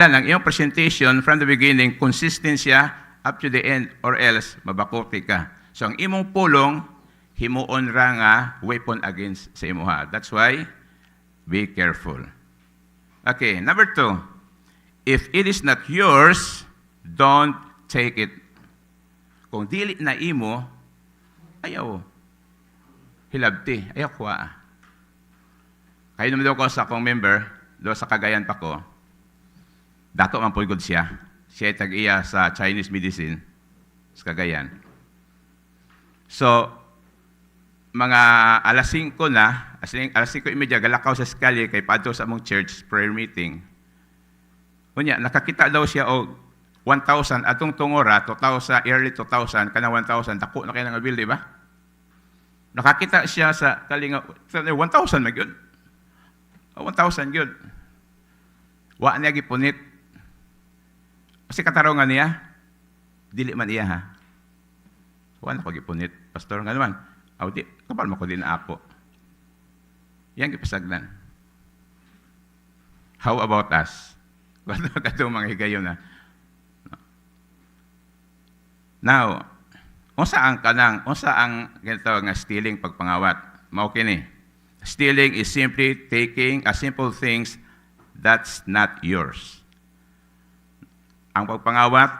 ang iyong presentation from the beginning, consistent siya up to the end or else mabakote ka. So ang imong pulong, himuon ra nga weapon against sa imuha. That's why, be careful. Okay, number 2. If it is not yours, don't take it. Kung dili na imo, ayaw. Hilabti, ayaw kuha. Kaya naman ko sa akong member, do sa Cagayan pa ko, dato man pulgod siya. Siya ay tag-iya sa Chinese medicine sa Cagayan. So, mga alas 5 na, alas 5:30, galakaw sa skalye kay padto sa among church prayer meeting. Unya, nakakita daw siya og 1,000 atong tungora, 2000, early 2000, kana 1,000, dako na kayo nga bill, di ba? Nakakita siya sa kalinga, 1,000 na yun. 1,000 yun. Wa niya gipunit. Kasi katarungan niya, dili man iya ha. Wa na ko gipunit. Pastor nga naman, di, kapal mo ko din ako. Yan gipasagnan. How about us? Katong mga higayon na. Now, unsa ang ganito nga stealing pagpangawat? Mao kini. Stealing is simply taking a simple things that's not yours. Ang pagpangawat,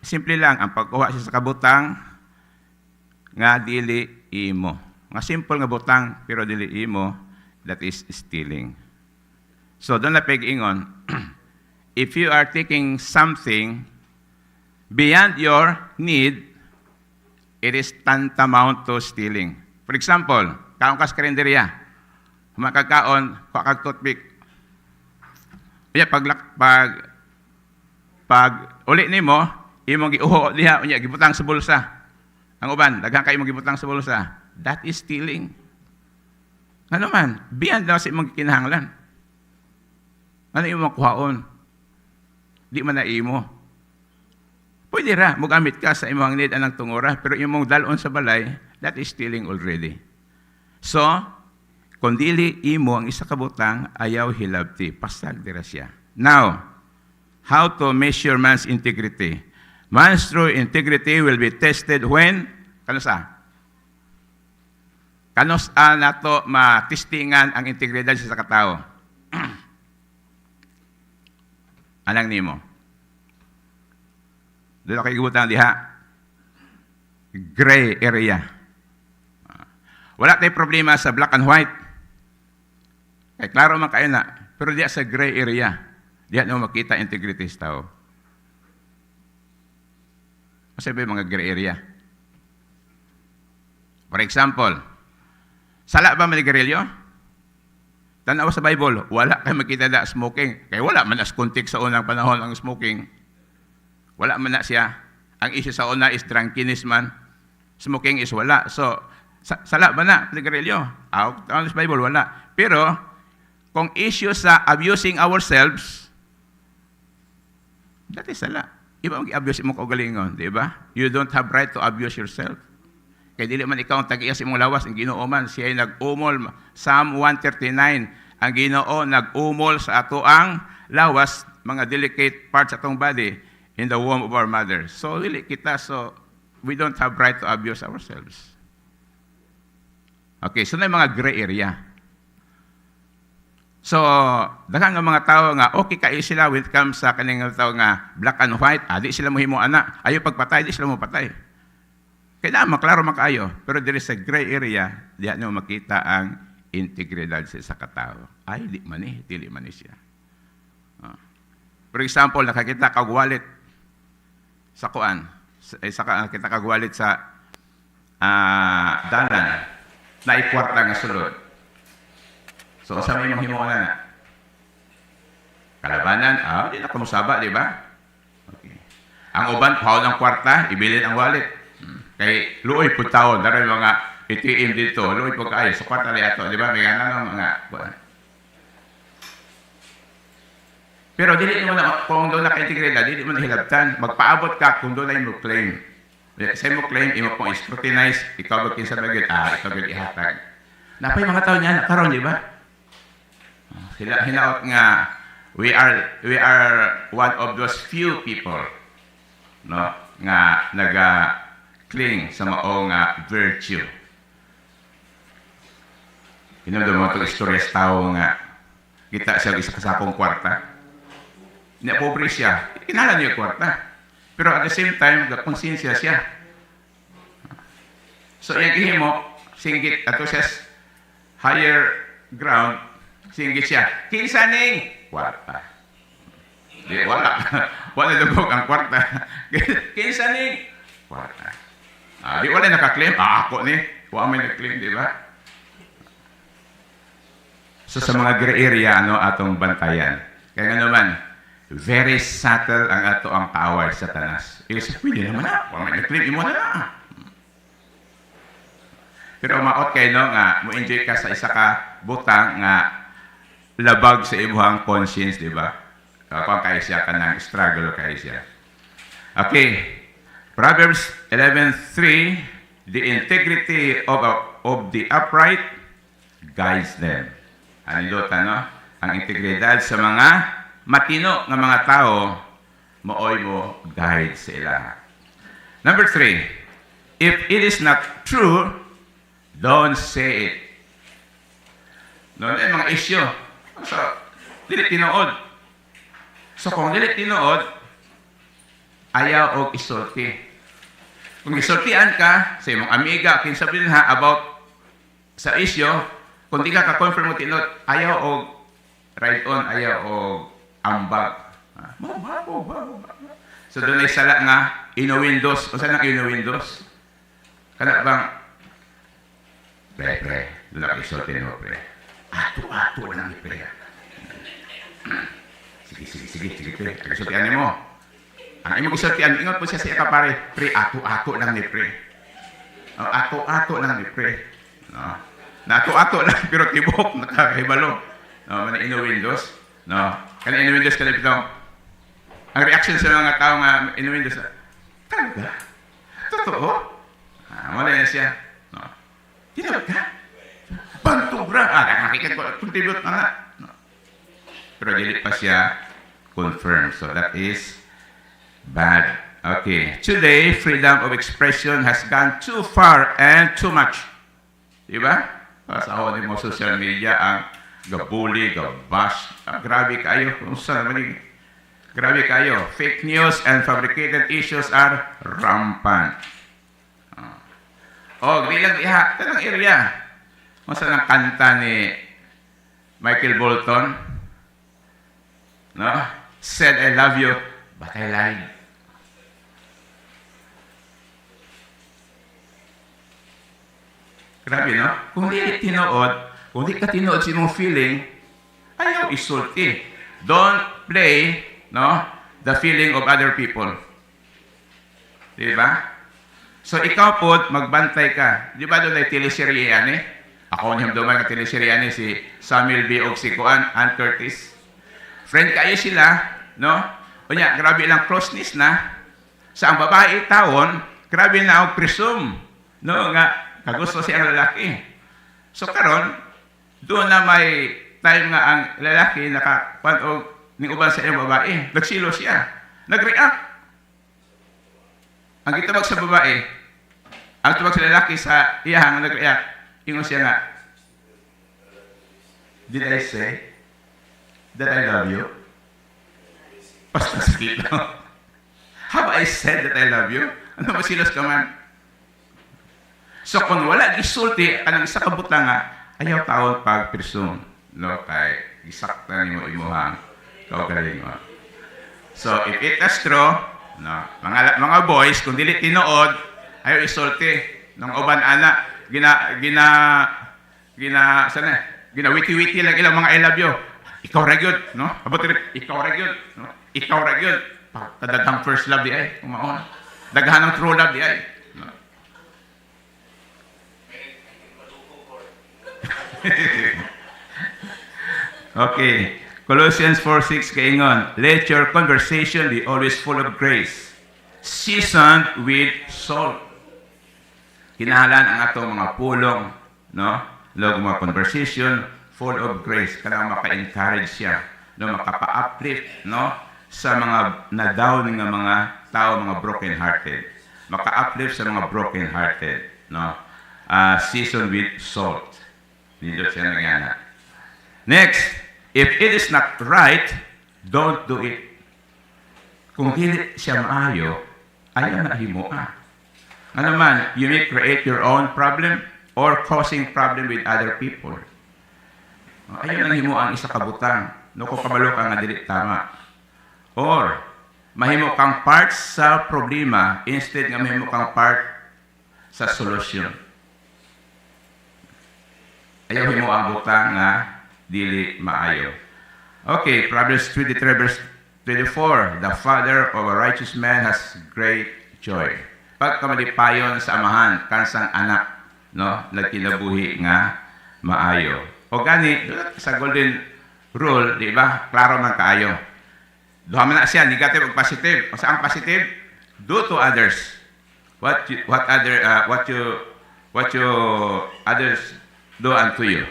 simple lang, ang pagkuha siya sa kabutang, nga dili imo. Nga simple nga butang, pero dili imo, that is stealing. So, doon na pag-ingon, if you are taking something beyond your need, it is tantamount to stealing. For example, kaon ka sa karinderya, makakaon, kag toothpick. Unya, pag uli nimo, imong giuho diha, unya, gibutang sa bulsa. Ang uban, daghang kayo magibutang sa bulsa. That is stealing. Ano man, beyond daw sa imong kinahanglan. Ano imong kuhaon? Di man na imo. Pwede ra, mogamit ka sa imong need anang tungora, pero imong dalon sa balay, that is stealing already. So, kung dili imo ang isa ka butang, ayaw hilabti. Pasag dira siya. Now, how to measure man's integrity? Man's true integrity will be tested when? Kanos nato matistingan ang integridad sa katao. Anang nimo? Doon ako igubutang diha. Gray area. Wala tayong problema sa black and white. Kaya klaro man kayo na. Pero diya sa gray area. Diya na makita integrity sa tao. Kasi ba yung mga gray area? For example, sala ba manigarilyo? Tanaw sa Bible, wala kayo makita na smoking. Kaya wala man as context sa unang panahon ang smoking. Wala man na siya. Ang issue sa una is drunkenness man. Smoking is wala. So, sala ba na manigarilyo? Out sa Bible, wala. Pero, kung issue sa abusing ourselves, that is sala. Iba mag-abuse mo kaugalingon, di ba? You don't have right to abuse yourself. Kaya dili man ikaw ang tag-iya sa imong lawas, ang Ginoo man, siya ay nag-umol. Psalm 139, ang Ginoo nag-umol sa ato ang lawas, mga delicate parts sa atong body in the womb of our mother. So, dili kita, so we don't have right to abuse ourselves. Okay, so na yung mga gray area. So, daghang nga mga tao nga, okay kayo sila when it comes sa kaning tao nga black and white, di sila mohimo ana, ayaw pagpatay, di sila mo patay. Kaya naman, klaro makaayo, pero there is a gray area, diyan nyo makita ang integridad sa katao. Ay, dili man siya. For example, nakakita kag wallet sa kuan, nakakita kag wallet sa dalan, na ikwarta nga sulod. So, sa may mahimo ka na? Kalabanan, di na kumusaba, di ba? Okay. Ang uban, pahaw ng kwarta, ibilin ang wallet. Kay luoy po taon, dahil mga ATM dito, luoy po kayo, sa kwarta na ito, di ba? May ganang mga... Pero dili mo na, kung doon naka-integridad, dili mo na hilabtan. Magpaabot ka kung doon na mo claim. Kasi mo claim, imo pong scrutinize, ikaw ba kinsa bagay, ikaw ba ihatag. Napay mga tao niya, karon di ba? Hinaot nga, we are one of those few people, no, nga naga-cling sa maong virtue. Hinamdam mo itong istorya sa tao nga kita siya isa kasakong kwarta. Pobre siya. Kinala niya yung kwarta. Pero at the same time, konsensya siya. So, yung ihimo, singgit, ato siya higher ground, singgit siya. Kinsa ning kwarta. Di, wala. Wala lugog ang kwarta. Kinsa ning kwarta. Di wala nakaklaim. Ako ni. Wala may nakaklaim, di ba? So sa mga gray area, atong bantayan. Kaya nga naman, very subtle ang ato ang kaaway sa tanas. Pwede naman na. Wala may nag-claim mo na. Pero maot kayo, nga, mo-enjoy ka sa isa ka butang nga labag sa imuhang conscience, di ba? Kung kayo siya ka ng struggle kayo siya. Okay. Proverbs 11:3, the integrity of the upright guides them. Ang integridad sa mga matino ng mga tao, maoy mo guide sa ilaha. Number 3, if it is not true, don't say it. Mga issue. So, dili tinuod. So, kung dili tinuod, ayaw og isulti. Kung isultian ka sa imong amiga, kinsabihin about sa issue, kung di ka ka-confirm mo tinod, ayaw o ride-on, ayaw o ambag. So doon ay sala nga, ino-windows. O saan ang ino-windows? Kana bang, pre, doon ako isultin mo, pre. Ato lang ni pre. Sige, pre. Isultian mo. Ang imong isultian, ingat po siya siya ka pare, pre, ato lang ni pre. Ato lang ni pre. No? Nato-ato lang, pero tibok, nakahibalo. No, mana ino-windows. No. Kana ino-windows ka na ito. Ang reaction sa mga tao nga ino-windows, talaga? Totoo? Wala na siya. No. Tinawag ka? Bantubra! Nakikita ko, contribute na nga. No. Pero dilit pa siya confirm. So that is bad. Okay. Today, freedom of expression has gone too far and too much. Diba? Sa ako din mo social media, ang gabuli, gabash, grabe kayo. Grabe kayo. Fake news and fabricated issues are rampant. Bilang iha, tanong area. Kung saan ang kanta ni Michael Bolton, no? Said, I love you, but I lied. Grabe, no? Kung di ka tinood sa imong feeling, ayaw isulti. Don't play, no, the feeling of other people. Di ba? So, ikaw po, magbantay ka. Di ba doon ay teleserye yan eh? Ako niyang duman ka teleserye yan eh, si Samuel B. og si Ann Curtis. Friend kayo sila, no? O niya, grabe lang closeness na. Sa ang babae taon, grabe na ako presume. No, nga, kagusto siya ang lalaki. So karon, doon na may time nga ang lalaki nakakuan og ning uban sa iyang babae, nagsilo siya, nag-react. Ang gitawag sa babae, ang tawag sa lalaki sa iyang nag-react, ingon siya nga, did I say that I love you? Basta sakit, no? Have I said that I love you? Ano masilos ka man? So kung wala gisulti kanang isa ka butang nga ayaw taon pag presume, no, kay gisakta nimo imuhang kaugaling mo. So if it is true, no, mga boys kung dili tinuod ayaw isulti nang uban ana gina witi-witi lang ilang mga I love you. Ikaw ra gyud, no? Abot ikaw ra gyud, no? Ikaw ra gyud. Kadaghang first love di ay, kumaon. Daghan ng true love di ay. Okay. Colossians 4:6 kaingon, let your conversation be always full of grace, seasoned with salt. Kinahanglan ang atong mga pulong, no? Log mga conversation full of grace, kanang maka-encourage siya, no, makapa-uplift, no, sa mga na-down nga mga tao, mga broken-hearted. Maka-uplift sa mga broken-hearted, no, seasoned with salt. Dito siya nangyana. Next, if it is not right, don't do it. Kung hindi siya maayo, ayaw na himuan. Ano man, you may create your own problem or causing problem with other people. Ayaw na himuan isa kabutang, no kung kabalo ka nga dili tama. Or, mahimo kang part sa problema instead nga mahimo kang part sa solusyon. Ayaw himo ang butang nga dili maayo. Okay, Proverbs 23 verse 24, the father of a righteous man has great joy. Pag kamalipayon sa amahan, kansang anak, no, nagkinabuhi nga maayo. O gani, sa golden rule, di ba, klaro man kaayo. Duha man na siya, negative o positive. O saan positive? Do to others. What you others do unto you.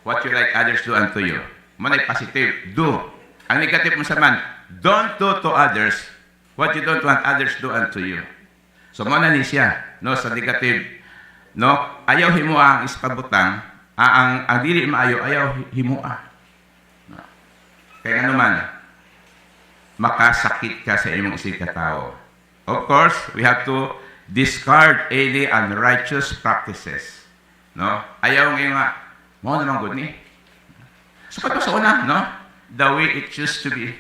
What you like others do unto you. Manay positive, do. Ang negative mo saman, don't do to others what you don't want others do unto you. So, muna ni siya, no, sa negative, no, ayaw himua ang iskabutang, ang dili maayo, ayaw himua. No. Kaya naman, makasakit ka sa imong isig katao. Of course, we have to discard any unrighteous practices. No? Ayaw ngayon nga, mo naman good ni. Sukat pa sa una, no? The way it used to be.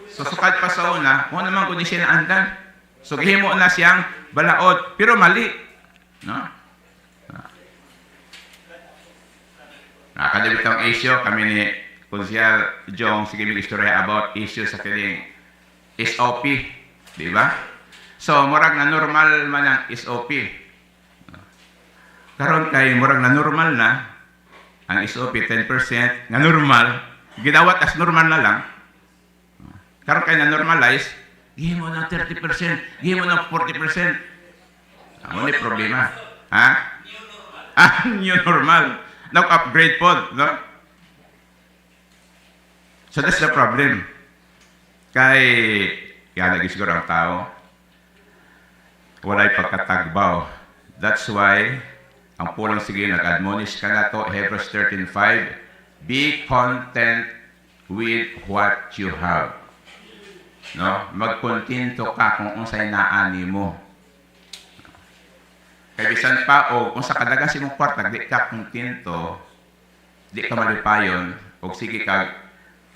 So, sukat pa sa una, mo naman good ni siya na andan. So, gihimo na siyang balaod, pero mali. No? Nakakadabit ang issue, kami ni Konsyal Jong, sige may istorya about issue sa kiling SOP. Di ba? So, murag na normal man ang SOP. Karon kay murag na normal na, ang SOP 10% nga normal, ginawat as normal na lang. Karon kay na normalize, gihin mo ng 30%, gihin mo ng 40%. Ano ni problema? Ha? New normal. Nag-upgrade po, no? So that's the problem. Kaya lagi siguro ang tao, walay pagkatagbaw. That's why, ang pulang sige nag-admonish ka na to, Hebrews 13:5, be content with what you have. No? Magkontento ka kung unsay naani mo. Kaya bisan pa, o kung sa kadagas imong kwarta, di ka kontento, di ka malipayon, o sige ka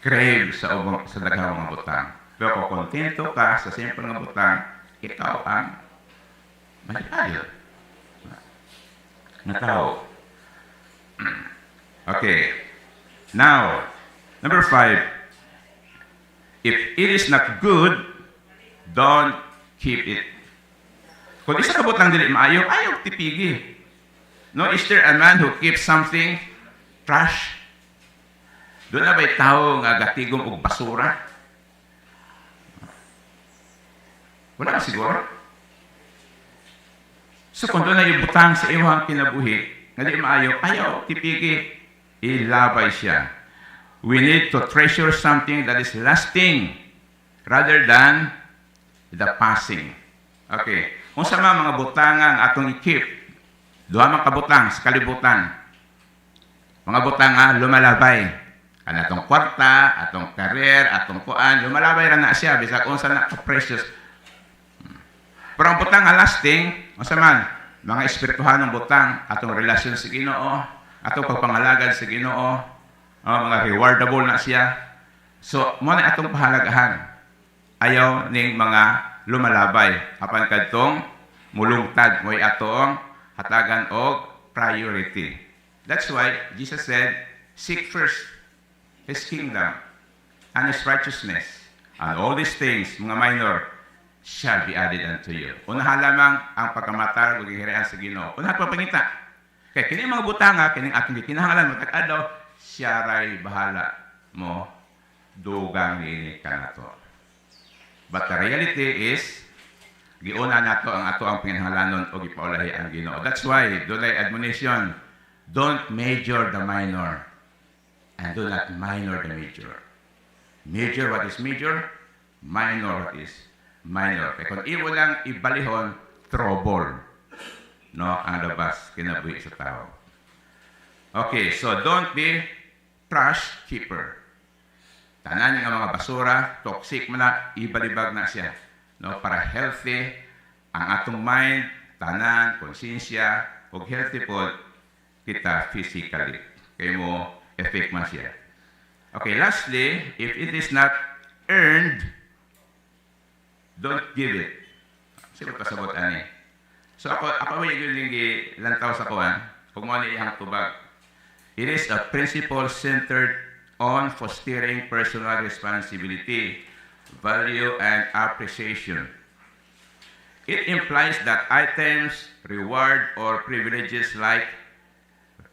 crave sa daghang mga butang. Pero kung kontento ka sa simple nga butang, ikaw ang malipayon. Na tao. Okay. Now, number 5. If it is not good, don't keep it. Kung isa kabot lang dili maayo, ayaw tipigi. No, is there a man who keeps something trash? Doon na ba'y tao nga gatigom og basura? Wala ka siguro. So kung doon na yung butang sa iyong kinabuhi, nga di maayo, ayaw tipigi, ilabay siya. We need to treasure something that is lasting rather than the passing. Okay. Kung sa mga butangan atong i-keep, duha man kabutang sa kalibutan. Mga butang lumalabay. Atong kwarta, atong career, atong kuan, lumalabay ra na siya bisag unsa na ka-precious. Pero ang butang lasting, unsa man, mga espirituhanong butang, atong relasyon sa Ginoo, atong pagpangalagad sa Ginoo, mga rewardable na siya. So, mo na atong pahalagahan. Ayaw ning mga lumalabay apan kadtong mulungtad mo'y atong hatagan og priority. That's why Jesus said, seek first His kingdom and His righteousness, and all these things, mga minor, shall be added unto you. Unahan lamang ang pagkamatag ug hirian sa Ginoo. Unahan papangita. Kay kini mga butanga kining atong gikinahanglan matag-adlaw, siya ray bahala mo dugang niini kanato. But the reality is, giuna nato ang ato ang pinanghalanon o gipaulahi ang Ginoo. That's why, dunay admonition, don't major the minor. and do not minor the major. Major what is major, minor what is minor. Kaya kung iwo lang ibalihon, trouble. No, ang labas, kinabuhi sa tao. Okay, so don't be trash keeper. Tanan nga mga basura, toxic man na, ibalibag na siya. No, para healthy, ang atong mind, tanan, konsensya, ug healthy po kita physically. Kaya mo, effect man siya. Okay, lastly, if it is not earned, don't give it. Sige pasabot ani. So ako may yung lantaw sa kuwan, kung mo iyang tubag. It is a principle centered on fostering personal responsibility, value, and appreciation. It implies that items, reward, or privileges like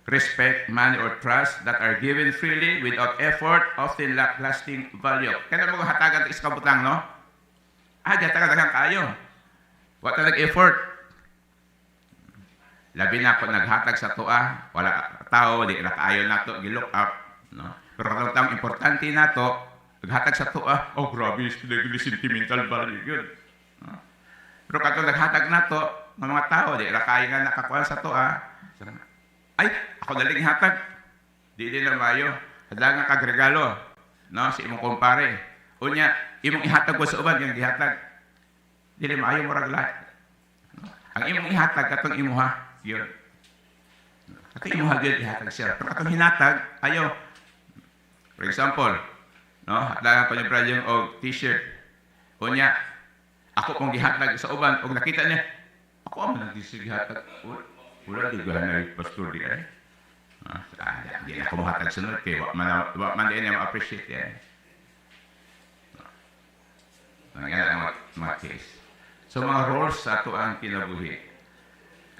respect, money, or trust that are given freely without effort often lack lasting value. Kaya mo hatagan sa kabutang, no? Hatagan kayo. Wala nag-effort. Labi na ako naghatag sa tuwa, wala tao, di na kaayo na to, gilook up. No? Pero katong taong importante na to, naghatag sa tuwa, oh grabe, sentimental value yun. No? Pero katong naghatag na to, ng mga tao, di na kaayo nga nakakuha sa tuwa, ay, ako daling hatag. Di na mayo. Hadlang nga kagregalo. No, si imong kumpare. Unya, imong ihatag ko sa uban, yung ihatag. Di na mayo mo raglahat. No? Ang imong ihatag, katong imuha, yun. Katong imuha, yun, ihatag siya. Pero katong hinatag, ayo. For example, no, hadlang ko ni Brgy o t-shirt. Unya, ako pong gihatag sa uban, o nakita niya, ako ang nag-isig gihatag. Wala di ba na pastor di ay? Hindi na kumuhatag sunod kayo. Man din na ma-appreciate yan. Nangyari ang mga case. So mga roles sa ito ang kinabuhi.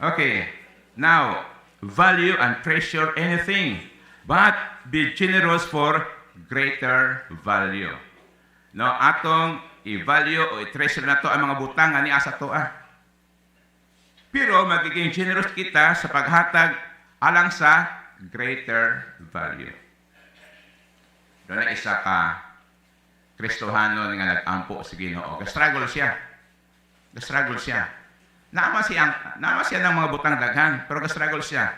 Okay. Now, value and treasure anything, but be generous for greater value. No, atong i-value o i-treasure na to ang mga butang nga niya sa to Pero magiging generous kita sa paghatag alang sa greater value. Doon na isa ka Kristohano nga nag-ampo sa Ginoo. Ga-struggle siya. Ga-struggle siya. Naama siya ng mga butang daghan, pero ga-struggle siya.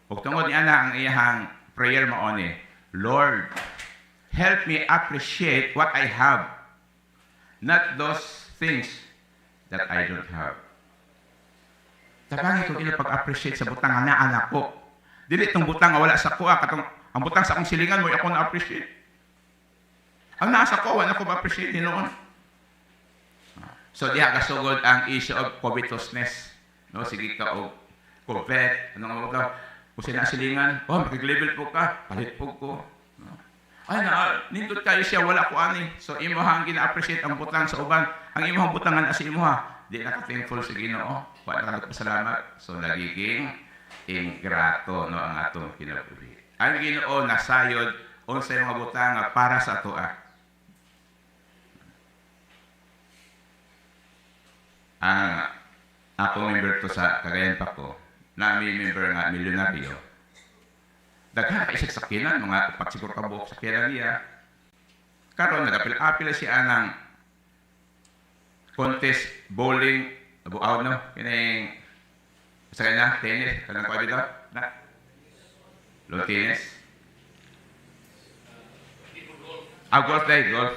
Ug tungod niya na ang iyang prayer mao ni, Lord, help me appreciate what I have, not those things that I don't have. Tabangin ko ila pag-appreciate sa butang nga anak ko. Dili itong butang nga wala sa kuha, katong ang butang sa akong silingan mo, ako na-appreciate. Ang nasa ko, wala ko ma-appreciate noon. So, diha kasugod ang issue of covetousness. No, sige ka o covet, anong mga kung sinasilingan, oh, mag-level po ka, palit po ko. No. Ay, nindot kayo siya, wala ko ani. So, imuhang gina-appreciate ang butang sa uban. Ang imuhang butang nga sa imuha, di naka-thankful sa Ginoo. Wala na nagpasalamat. So, nagiging ingrato no, ang atong kinabuhi. Ang Ginoo nasayod unsay mga butang para sa ato. Ang ako member to sa Cagayan pa ko, na may member nga milyonaryo. Daghan ka isang sakinan, mga pagsiguro ka buhok sakinan niya. Karon nagapil-apil siya ng contest bowling, abuaw no, kining sa kanya, tennis, kanang ko abito, na? Low tennis. Golf day, golf.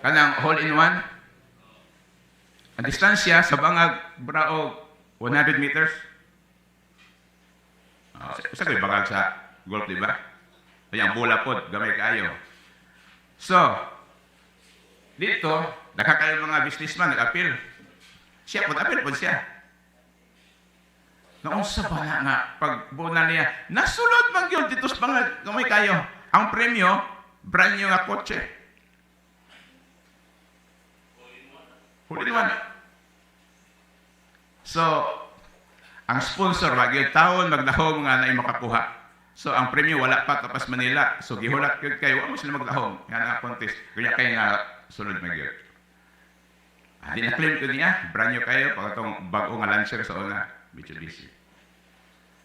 Kanang hole-in-one. Ang distansya sa bangag, braog, 100 meters. Isa kayo bangag sa golf, di ba? Kaya bola po, gamay kayo. So, dito, nakakayo mga businessman, nag-appeal. Siya po, appeal po siya. Noong sa bala nga, pag buona niya, nasulod mang yun dito sa bangag, gamay kayo. Ang premyo, brand new nga kotse. Huli-in-one. So, ang sponsor, wag yung taon, maglahom nga na yung makakuha. So, ang premyo, wala pa tapas Manila. So, gihulat yun kayo, wala mo sila maglahom. Yan ang contest. Kaya kayo nga sulod mag-yun. Dina-claim ko niya, brand new kayo, pag itong bago nga lancer sa una, Mitsubishi.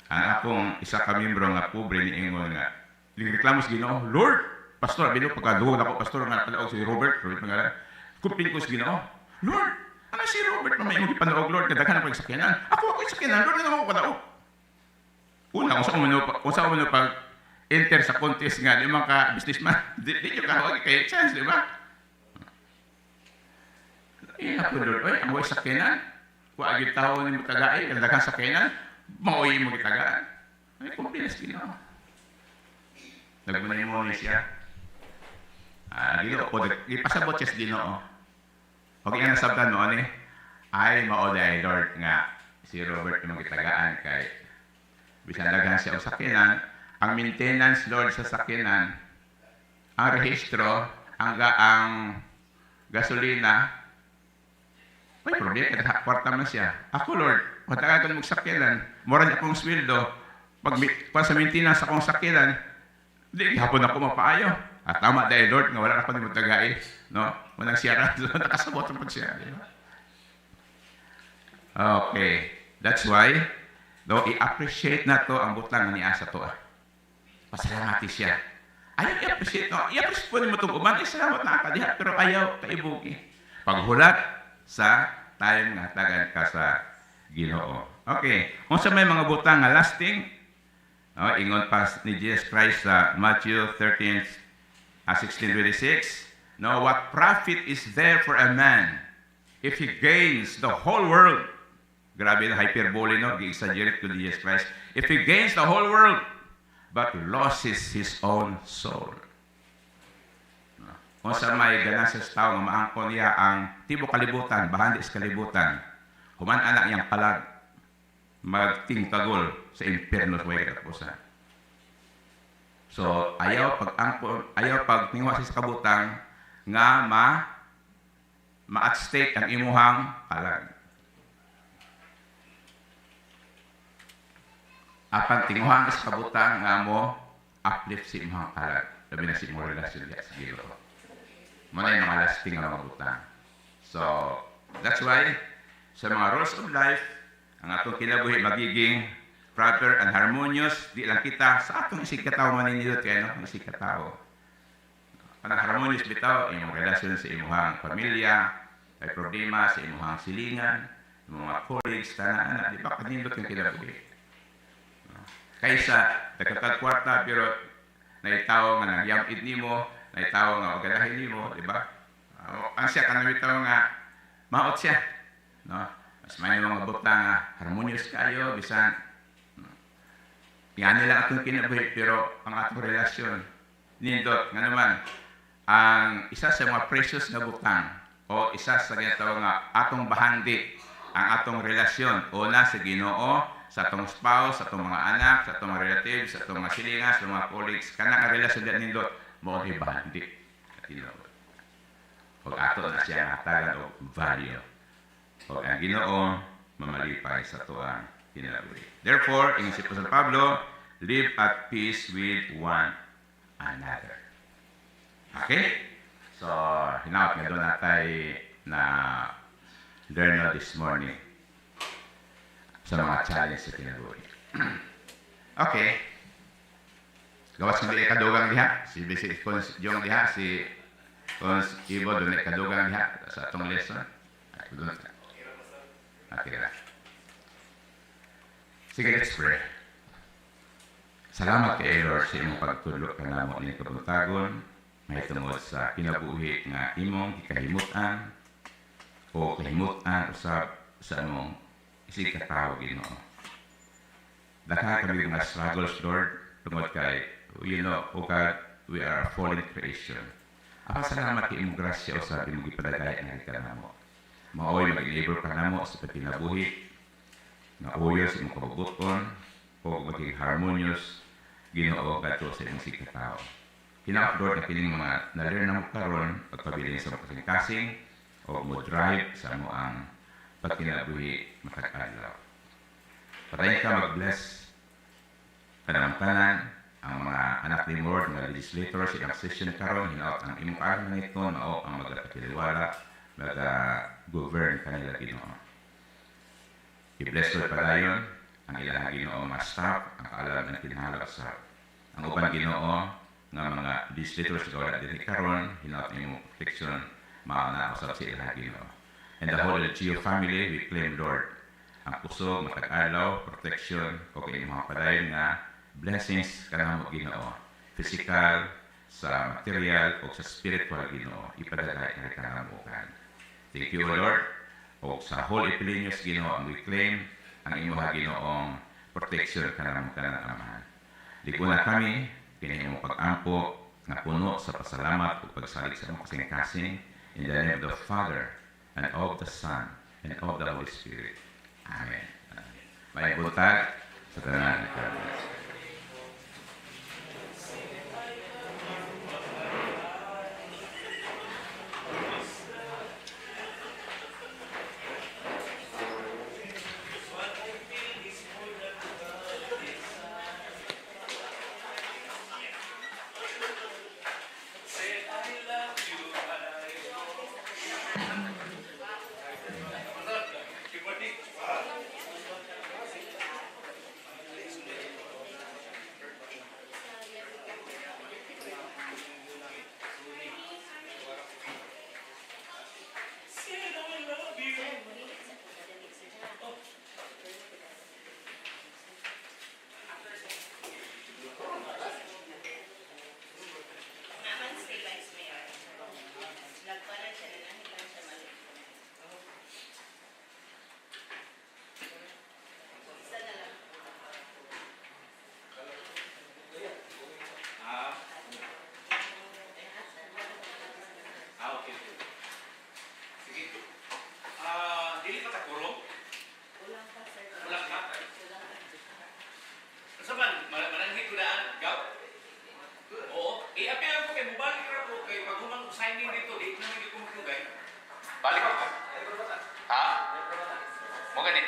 Ang akong isa ka membro nga pobre ni Ingon nga, Nagreklamo sa Ginoo, Lord, pastor, bino pagkaduwag ako, pastor, nga palaog si Robert pangalan, kumpin ko sa Ginoo, Lord, ano si Robert na may mong ipanaog, Lord, kadaghan ako yung sakyanan. Ako yung sakyanan, Lord, na ako panaog. Una, kung sa umano pag enter sa contest nga, yung mga businessman, di nyo kahawag kayo chance, di ba? Ina po, Lord, oy, ang sakyanan, kung agit tao ni mo tagaay, kadaghan sakyanan, mauwi mo kitagaan. Ay, kumpinas Ginoo. Nagmanimoni siya. Ginoo po, ipasabot siya sa Ginoo. Huwag nga nasabtan mo, ay maoday, Lord, nga, si Robert yung magkitagaan kay bisan daghan siya o sakinan, ang maintenance, Lord, sa sakinan, ang rehistro, ang gasolina, may problema, kwarta man siya. Ako, Lord, matagal ko magsakinan, mura niya akong sweldo, pag sa maintenance akong sakinan, hindi, hapon ako mapaayo. At tama dahil, Lord, nga wala na ako ni matagay, no? Walang siyara, nakasabot ang siya. Okay. That's why, though, i-appreciate na to ang butang ni Asa to. Pasalamati siya. Ayaw i-appreciate no? I-appreciate po ni mo itong uban. Salamat na akadihat, pero ayaw kaibugi. Paghulat sa tayong natagan ka sa Ginoo. Okay. Kung sa may mga butang nga lasting, ingon pa ni Jesus Christ sa Matthew 16:26, no, what profit is there for a man if he gains the whole world? Grabe na hyperbole, no? Gi-exaggerate ko ni Jesus Christ. If he gains the whole world, but loses his own soul. No? Kung sa may ganasas tao nga maangkon niya ang tibo kalibutan, bahandi sa kalibutan, human anak niyang palag, magtingtagol sa impyerno sa way katapusan. So, ayaw pag tingwa sa kabutang nga ma-at stake ang imuhang palag. Apan tinguhang sa kabutang nga mo uplift si imuhang palag. Labi na si imuhang relasyon diya sa Ginoo. Muna yung mga lasting nga mga butang. So, that's why sa mga rules of life, ang atong kinabuhi magiging proper and harmonious, di lang kita sa atong isig katao maninilot kayo, no? Isig katao. Ang harmonious bitaw, yung relasyon sa imuhang pamilya, may problema sa imuhang silingan, mga colleagues, tanaan, di ba kanindot yung kinabuhi? Kaysa, nagkatag kwarta, pero naitaw nga nagyamit nimo, naitaw nga magalahin nimo, di ba? Ang siya, kanamitaw nga, maot siya. No? Mas may mga butang nga, harmonious kayo, bisan, yan nila atong kinabuhi, pero ang atong relasyon, nindot, nga naman, ang isa sa mga precious na butang, o isa sa ginatawag nga atong bahandi, ang atong relasyon, una sa Ginoo, sa atong spouse, sa atong mga anak, sa atong mga relatives, sa atong mga silingas, sa mga colleagues, kanang ang relasyon din nindot, mo ay bahandi. Huwag ato na siya hatagan o value. Huwag ang Ginoo, mamalipay sa tuwang kinabuhi. Therefore, ingon si Apostol Pablo, live at peace with one another. Okay? So, hinawat nga doon natin na learn this morning sa mga challenge sa kinabuhi. Okay. Gawas nga kadugang diha. Si Vincent yung diha, si Cons Ibo doon kadugang diha sa atong lesson. Okay na. Sige, let's pray. Salamat kay Lord sa imong pagtulog ka namo ni kabuntagon, may tungod sa kinabuhi nga imong gikahimutan o kahimutan usab sa among isig katao Ginoo. Daghan kami mga struggles, Lord, tungod kay oh God, we are a fallen creation. Salamat kay imong grasya usab imong gipadagay nga ka namo. Maoy mag-labor ka namo sa kinabuhi na uyo sa imong kabubuton o maging harmonious Ginoo kadto sa imong sikatao. Kinaupload na kining mga na-learn na mo karon pagpabilin sa kasing-kasing o mo drive sa mo ang pagkinabuhi makakadlaw. Patayin ka mag-bless panamtanan ang mga anak ni Lord, mga legislators, ilang session karon hinaot ang imong karon na ito mao ang magpakiliwala, mag-govern kanila Ginoo. I-bless Lord padayon ang ilang Ginoo mga staff, ang kaalam ng kinahanglan sa Ang uban Ginoo nga mga legislators wala diri karon hinaot imong protection maana usab sa ilaha Ginoo. And the whole LGU family, we claim Lord ang kusog, matag-alaw, protection o kay mga padayon nga blessings kanamo Ginoo. Physical, sa material o sa spiritual Ginoo ipadagay kay kanamo kan. Thank you Lord. O sa whole Epilenius Ginoo ang we claim ang imuha Ginoong protection kanamo kanang amahan. Liguna kami kini imong pag-ampo nga puno sa pasalamat ug pagsalig sa imong kasing-kasing in the name of the Father and of the Son and of the Holy Spirit. Amen. May buntag sa tanan. Dili pa ta kurong? Ulang pa, sir. Ulang pa? Sa man, mananghit ko daan, gaw? Oo. I-appeal ko kay mubalik ra po kay pag humang signing dito, di naman hindi ko maklugay. Balik ako. Ha? Mo ganit?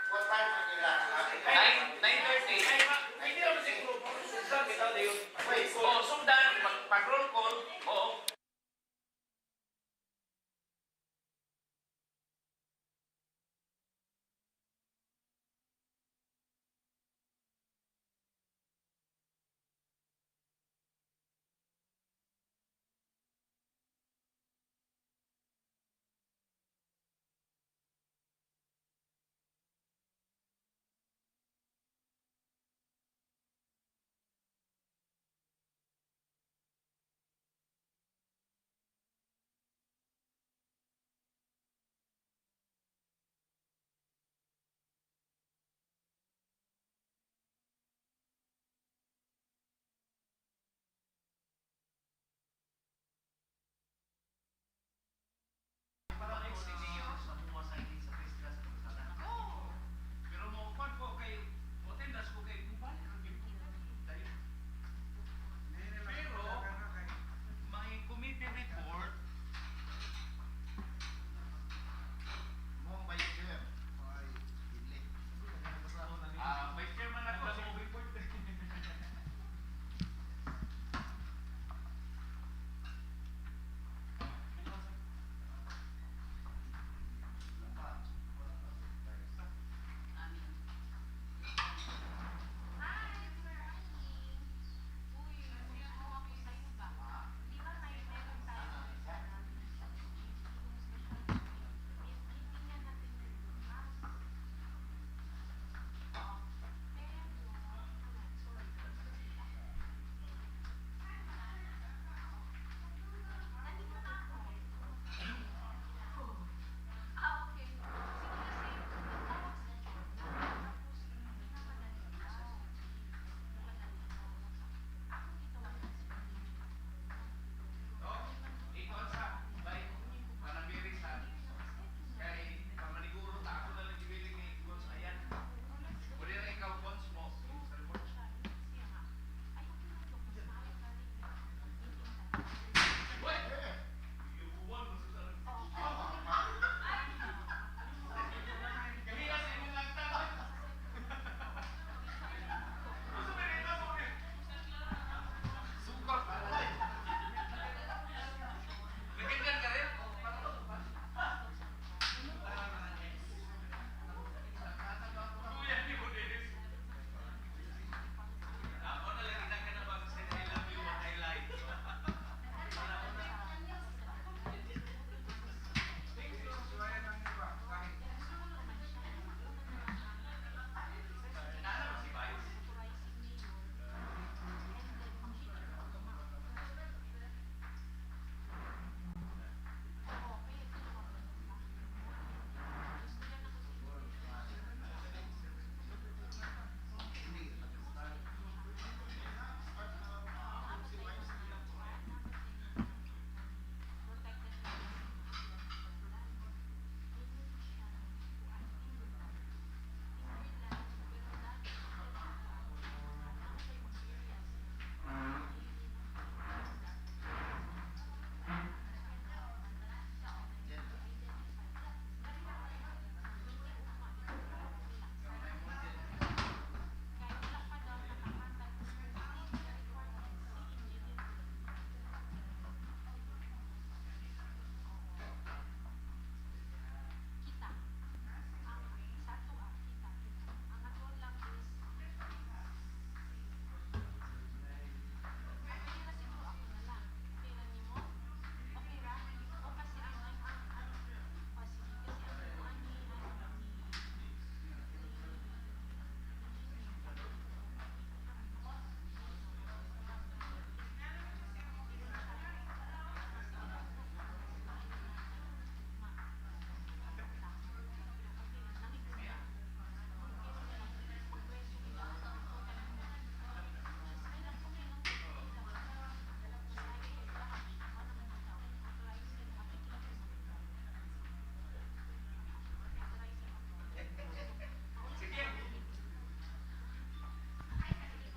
What time man nila? 9:30. Ay, hindi ako siguro. Sundan, bitaw na yun. Wait, Oo, sundan, pag-roll call. Oo.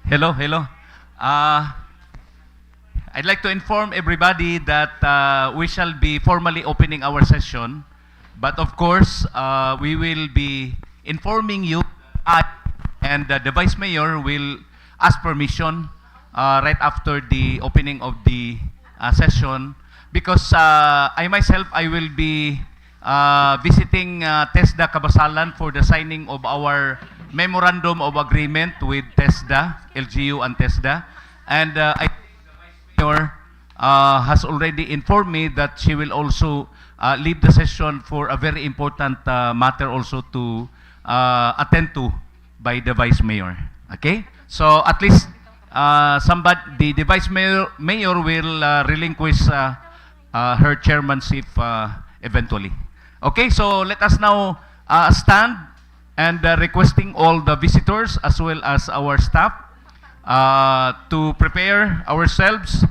Hello, hello. I'd like to inform everybody that we shall be formally opening our session, but of course, we will be informing you and the Vice Mayor will ask permission right after the opening of the session because I myself, I will be visiting TESDA Kabasalan for the signing of our Memorandum of Agreement with TESDA, LGU and TESDA. And I think the Vice Mayor has already informed me that she will also lead the session for a very important matter also to attend to by the Vice Mayor. Okay? So at least somebody, the Vice Mayor will relinquish her chairmanship eventually. Okay, so let us now stand and requesting all the visitors as well as our staff to prepare ourselves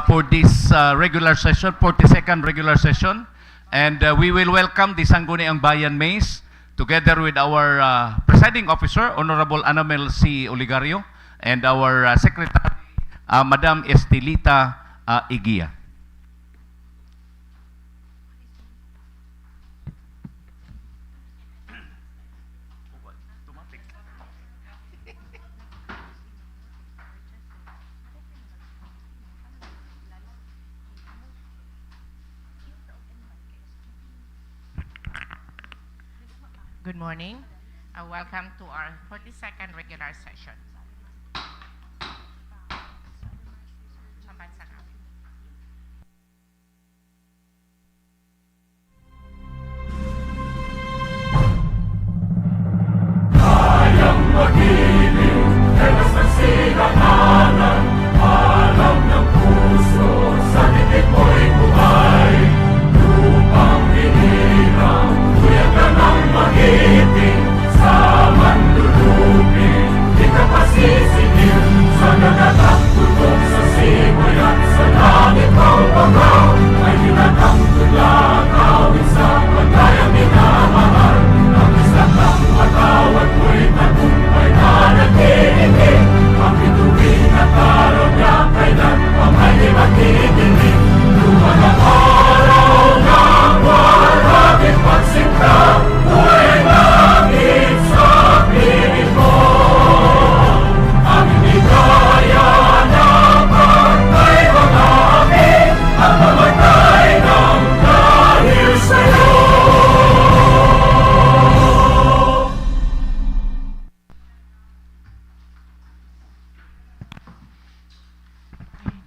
for this regular session, 42nd regular session. And we will welcome the Sangguniang Bayan Mays together with our presiding officer, Honorable Anamel C. Oligario, and our secretary, Madam Estelita Igia. Good morning. Welcome to our 42nd regular session. Sambansa namin.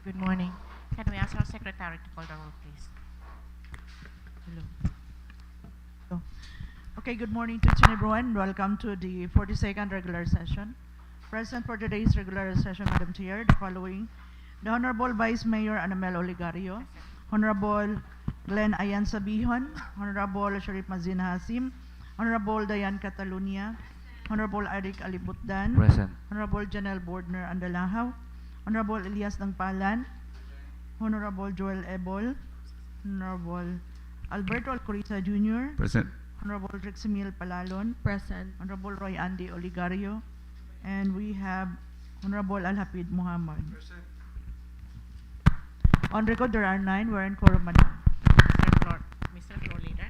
Good morning. Can we ask our secretary to call the roll, please? Hello. Okay, good morning to each and everyone. Welcome to the 42nd regular session. Present for today's regular session, Madam Chair, the following: the Honorable Vice Mayor Anamel Oligario, Honorable Glenn Ayan Sabihon, Honorable Sharif Mazin Hasim, Honorable Dayan Catalunya, Honorable Eric Alibutdan, Present. Honorable Janelle Bordner Andalahaw, Honorable Elias Dangpalan, Honorable Joel Ebol, Honorable Alberto Alcoriza Jr., Present. Honorable Rexemil Palalon, Present. Honorable Roy Andy Oligario, and we have Honorable Al-Hapid Muhammad. On record, there are 9. We're in quorum, Madam. Mr. Floor Leader.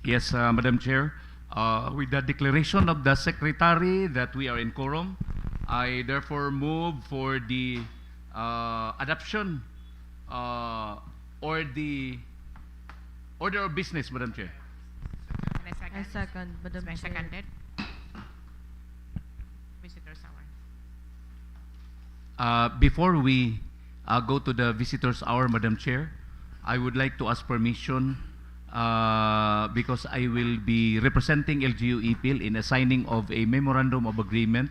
Yes, Madam Chair. With the declaration of the Secretary that we are in quorum, I therefore move for the adoption or the order of business, Madam Chair. I second, Madam Chair. Seconded. Visitors hour. Before we go to the visitors hour, Madam Chair, I would like to ask permission because I will be representing LGU EPIL in a signing of a memorandum of agreement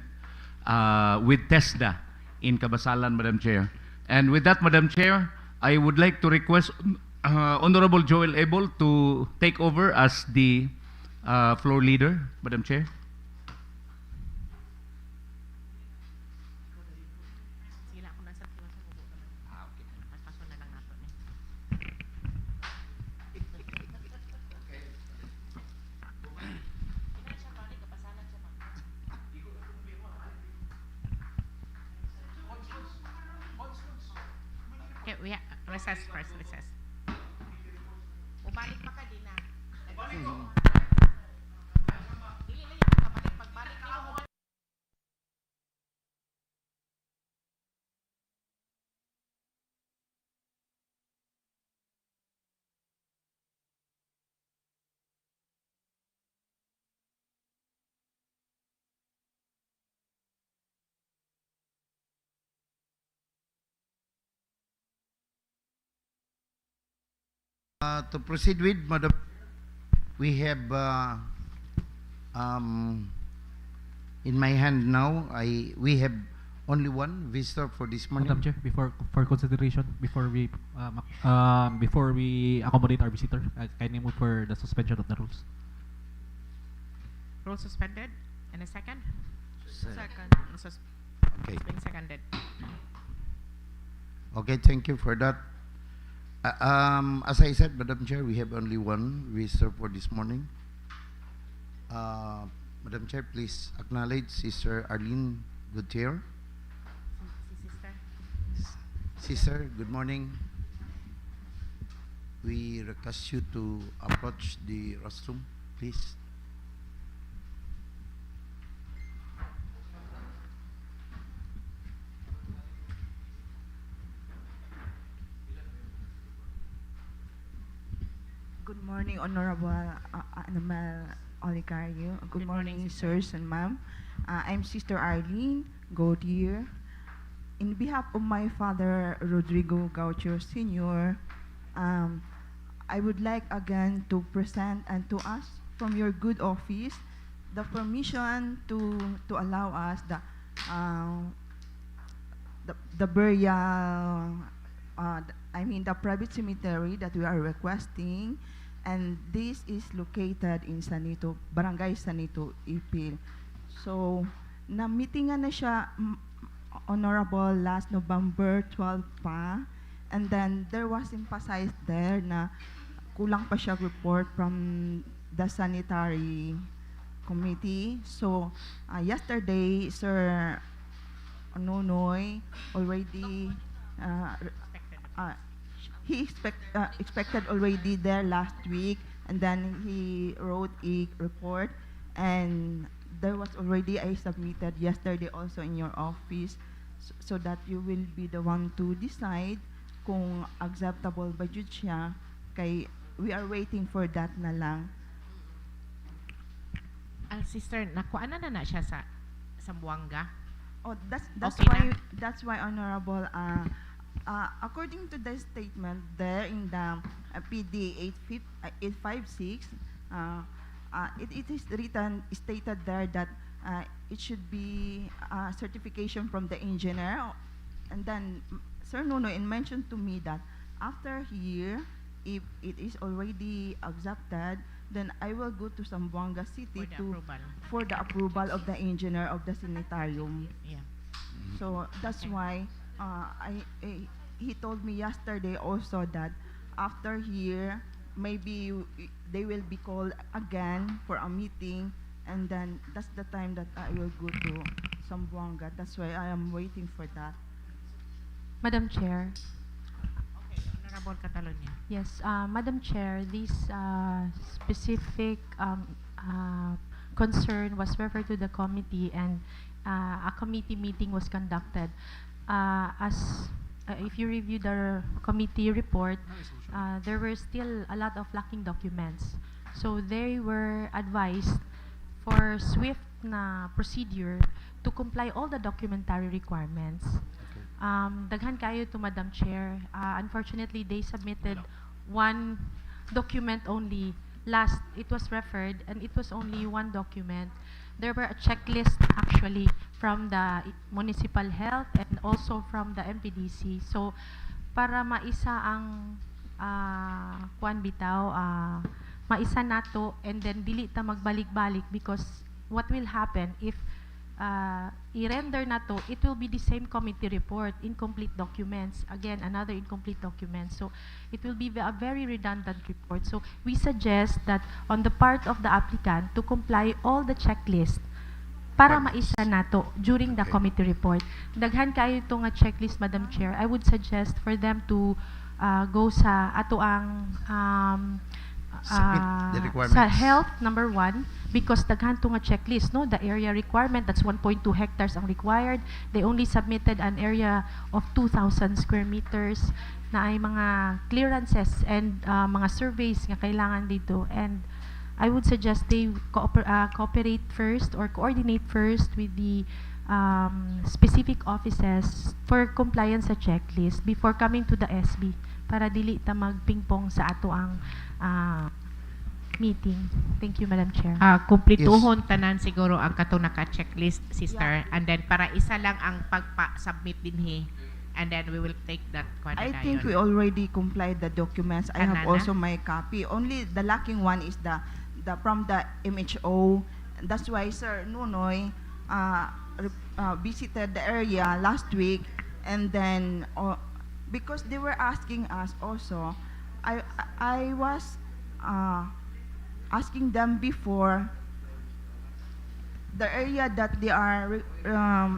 with TESDA in Kabasalan, Madam Chair. And with that, Madam Chair, I would like to request Honorable Joel Ebol to take over as the floor leader, Madam Chair. Sila ako nasa tiwas ng ubo naman. Okay. Paso na lang nato ni. we recess first, recess. Ubalik pa ka din na. Dili lang yung kabalik. Pagbalik nimo mo. To proceed with, Madam, we have in my hand now, we have only one visitor for this morning. Madam Chair, for consideration, before we accommodate our visitor, kindly move for the suspension of the rules. Rule suspended. And a second? Second. Okay. It's being seconded. Okay, thank you for that. As I said, Madam Chair, we have only one visitor for this morning. Madam Chair, please acknowledge Sister Arlene Gutierrez. Sister. Sister, good morning. We request you to approach the rostrum, please. Good morning, Honorable Anamel Olicario. Good morning, sirs and ma'am. I'm Sister Arlene Gautier. In behalf of my father, Rodrigo Gautier Sr., I would like again to present and to ask from your good office the permission to allow us the burial, the private cemetery that we are requesting, and this is located in Sanito, Barangay Sanito, Ipil. So, na-meetingan na siya, Honorable, last November 12 pa, and then there was emphasized there na kulang pa siya report from the sanitary committee. So, yesterday, Sir Nonoy already he expected already there last week, and then he wrote a report, and there was already I submitted yesterday also in your office, so that you will be the one to decide kung acceptable ba jud siya, kay we are waiting for that na lang. Sister, nakuha na siya sa Sambuanga. Oh, that's Okay why na. that's why, Honorable, according to the statement there in the PD 856, it is stated there that it should be certification from the engineer, and then Sir Nuno mentioned to me that after here, if it is already accepted, then I will go to Zamboanga City for the approval of the engineer of the sanitarium. Yeah. So that's why he told me yesterday also that after here, maybe they will be called again for a meeting, and then that's the time that I will go to Zamboanga. That's why I am waiting for that. Madam Chair. Okay, Honorable Catalonia. Yes, Madam Chair, this specific concern was referred to the committee, and a committee meeting was conducted. If you review the committee report, there were still a lot of lacking documents. So they were advised for swift na procedure to comply all the documentary requirements. Daghan kayo to Madam Chair. Unfortunately, they submitted one document only. Last, it was referred, and it was only one document. There were a checklist actually from the Municipal Health and also from the MPDC. So, para maisa ang kuan bitaw, maisa nato, and then dili ta magbalik-balik, because what will happen if i-render na to, it will be the same committee report, incomplete documents, again another incomplete document, so it will be a very redundant report. So we suggest that on the part of the applicant to comply all the checklist para maisa nato during the Okay. committee report. Daghan kayo ito nga checklist, Madam Chair. I would suggest for them to go sa ato ang Submit the requirements. sa health, number 1, because daghan to nga checklist, no? The area requirement, that's 1.2 hectares ang required. They only submitted an area of 2,000 square meters na ay mga clearances and mga surveys nga kailangan dito. And I would suggest they cooperate first or coordinate first with the specific offices for compliance sa checklist before coming to the SB para dili ta magpingpong sa ato ang meeting. Thank you, Madam Chair. Kumplituhon tanan siguro ang kato naka-checklist, sister. And then para isa lang ang pagpa-submit dinhi. And then we will take that I think we already complied the documents. I have Kanana? also my copy. Only the lacking one is the from the MHO. That's why Sir Nunoy visited the area last week, and then because they were asking us also, I was asking them before the area that they are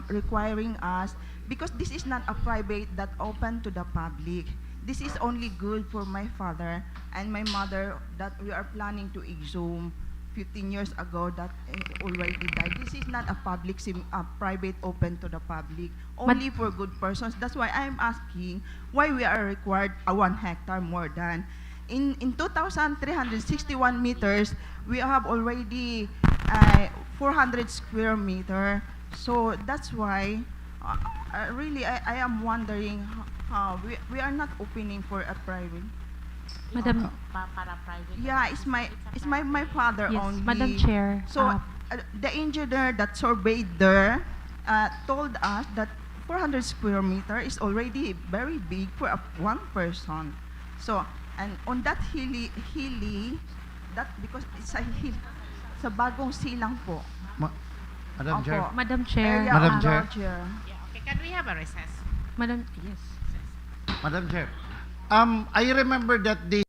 requiring us, because this is not a private that open to the public. This is only good for my father and my mother that we are planning to exhume 15 years ago that already died. This is not a private open to the public, only for good persons. That's why I'm asking why we are required 1 hectare more than. In 2,361 meters, we have already 400 square meter. So that's why really I am wondering how we are not opening for a private. Madam, para private. Yeah, it's my father yes, only. Madam Chair. So the engineer that surveyed there told us that 400 square meter is already very big for one person. So and on that hilly that because it's a hill sa bagong silang po. Madam Chair. Opo. Madam Chair. Area Madam of Chair. Brgy. Yeah, okay, can we have a recess? Madam, yes. Madam Chair. I remember that the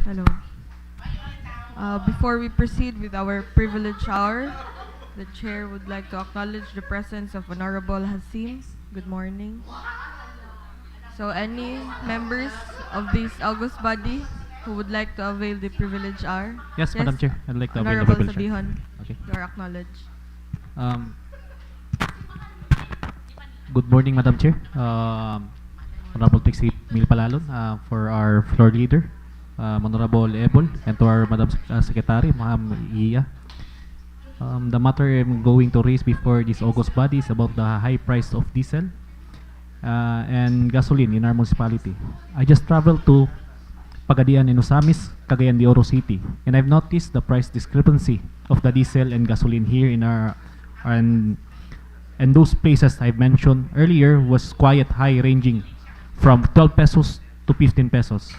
Hello. Before we proceed with our privilege hour, the chair would like to acknowledge the presence of Honorable Hasim. Good morning. So any members of this august body who would like to avail the privilege hour? Yes, Madam Chair. I'd like to avail the Honorable privilege hour. Sabihon, Okay. you are acknowledged. Good morning, Madam Chair. Honorable Trixie Milpalalon, for our floor leader, Honorable Ebol, and to our Madam Secretary, Ma'am Iya. The matter I'm going to raise before this August body is about the high price of diesel and gasoline in our municipality. I just traveled to Pagadian and Usamis, Cagayan de Oro City, and I've noticed the price discrepancy of the diesel and gasoline here in our and those places I've mentioned earlier was quite high, ranging from 12 pesos to 15 pesos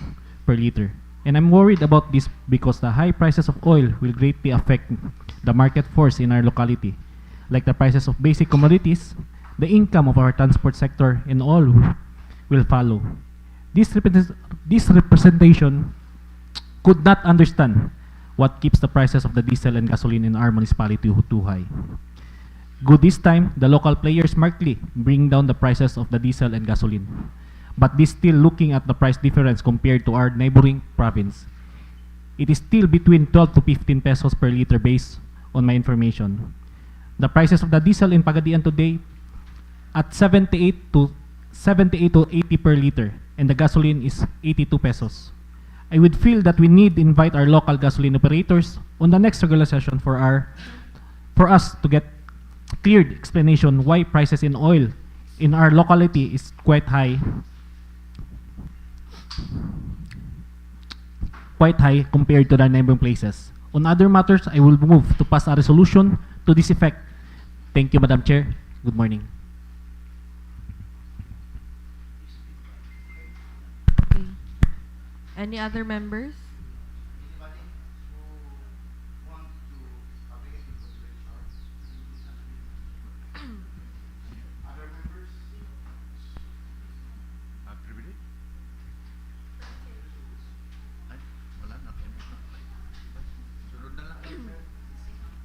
per liter. And I'm worried about this because the high prices of oil will greatly affect the market force in our locality, like the prices of basic commodities, the income of our transport sector, and all will follow. This representation could not understand what keeps the prices of the diesel and gasoline in our municipality too high. Good this time, the local players smartly bring down the prices of the diesel and gasoline. But this still looking at the price difference compared to our neighboring province. It is still between 12 to 15 pesos per liter based on my information. The prices of the diesel in Pagadian today at 78 to 80 per liter, and the gasoline is 82 pesos. I would feel that we need to invite our local gasoline operators on the next regular session for us to get clear explanation why prices in oil in our locality is quite high compared to the neighboring places. On other matters, I will move to pass a resolution to this effect. Thank you, Madam Chair. Good morning. Okay. Any other members?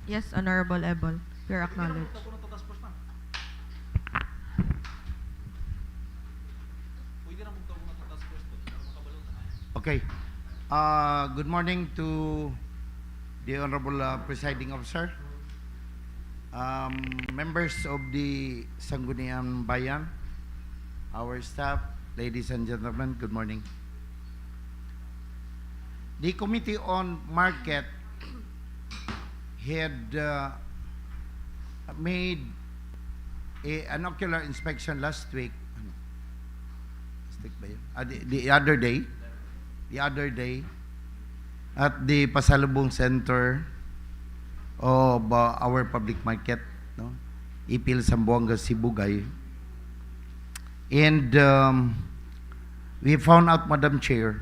Yes, Honorable Ebol, you're acknowledged. Okay. Good morning to the Honorable Presiding Officer, members of the Sangguniang Bayan, our staff, ladies and gentlemen, good morning. The Committee on Market had made an ocular inspection last week. The other day at the Pasalubong Center of our public market, no? Ipil Zamboanga, Sibugay. And we found out, Madam Chair,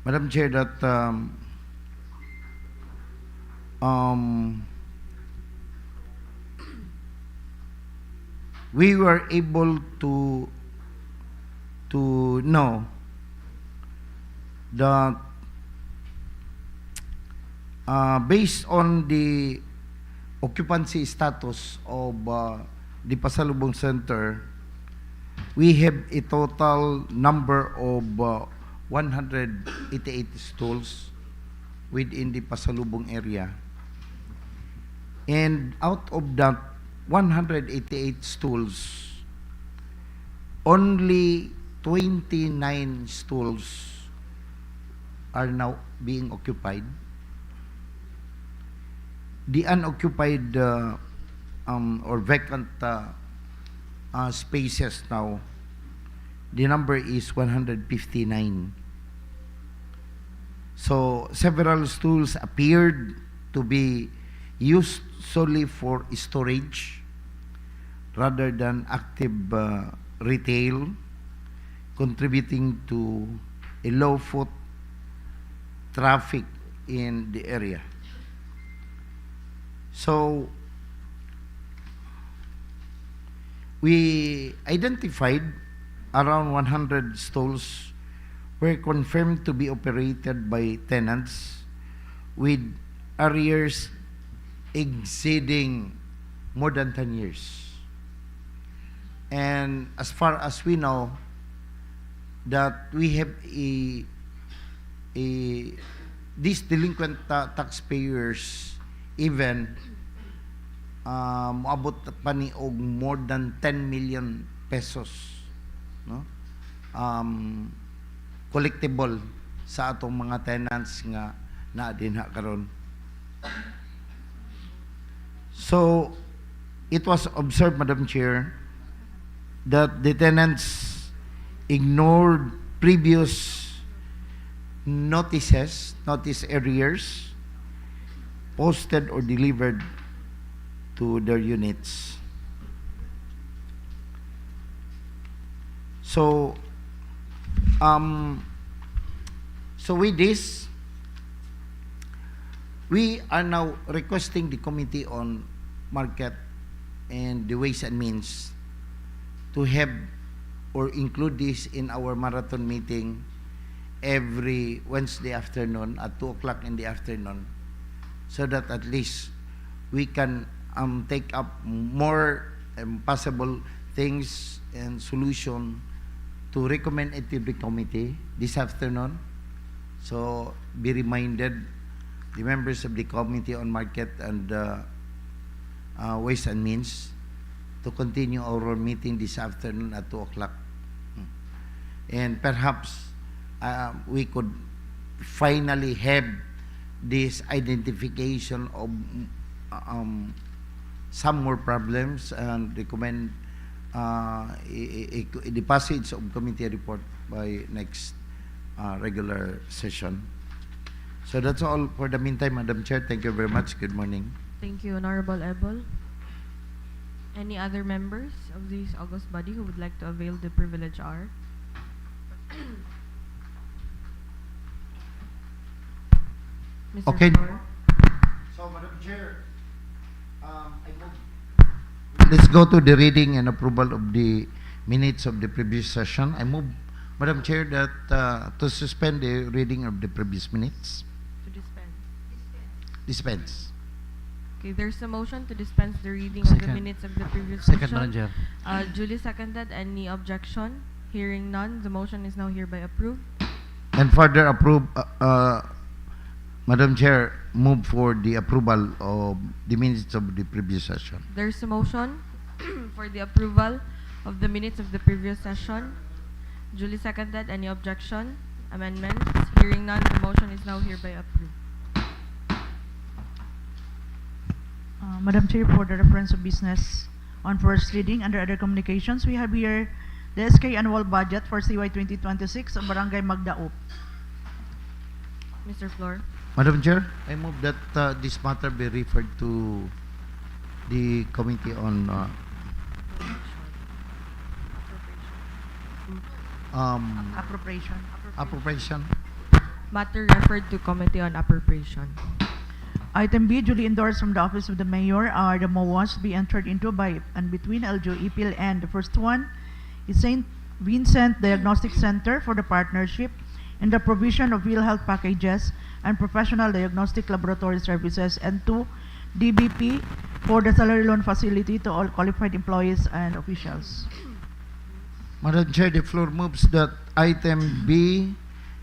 that we were able to know that based on the occupancy status of the Pasalubong Center, we have a total number of 188 stalls within the Pasalubong area. And out of that 188 stalls, only 29 stalls are now being occupied. The unoccupied or vacant spaces now, the number is 159. So several stools appeared to be used solely for storage rather than active retail, contributing to a low foot traffic in the area. So we identified around 100 stalls were confirmed to be operated by tenants with arrears exceeding more than 10 years. And as far as we know, that we have these delinquent taxpayers even moabot pa ni og more than 10 million pesos, no? Collectible sa atong mga tenants nga na dinha karon. So it was observed, Madam Chair, that the tenants ignored previous notice arrears posted or delivered to their units. So with this, we are now requesting the Committee on Market and the Ways and Means to have or include this in our marathon meeting every Wednesday afternoon at 2 o'clock in the afternoon, so that at least we can take up more possible things and solution to recommend it to the committee this afternoon. So be reminded, the members of the Committee on Market and Ways and Means, to continue our meeting this afternoon at 2 o'clock. And perhaps we could finally have this identification of some more problems and recommend the passage of committee report by next regular session. So that's all for the meantime, Madam Chair. Thank you very much. Good morning. Thank you, Honorable Ebol. Any other members of this august body who would like to avail the privilege hour? Mr. Okay. Flor. So, Madam Chair, let's go to the reading and approval of the minutes of the previous session. I move, Madam Chair, that to suspend the reading of the previous minutes. To dispense. Dispense. Okay, there's a motion to dispense the reading of the Second. minutes of the previous Second, session. Madam Chair. Duly seconded. Any objection? Hearing none, the motion is now hereby approved. And further approve, Madam Chair, move for the approval of the minutes of the previous session. There's a motion for the approval of the minutes of the previous session. Duly seconded. Any objection? Amendments? Hearing none, the motion is now hereby approved. Madam Chair, for the reference of business on first reading under other communications, we have here the SK annual budget for CY 2026 of Barangay Magdaup. Mr. Flor. Madam Chair, I move that this matter be referred to the Committee on Appropriation. Appropriation. Matter referred to Committee on Appropriation. Item B, duly endorsed from the Office of the Mayor, are the MOAs to be entered into by and between LGU, EPIL, and the first one is St. Vincent Diagnostic Center for the partnership in the provision of health packages and professional diagnostic laboratory services, and 2, DBP for the salary loan facility to all qualified employees and officials. Madam Chair, the floor moves that item B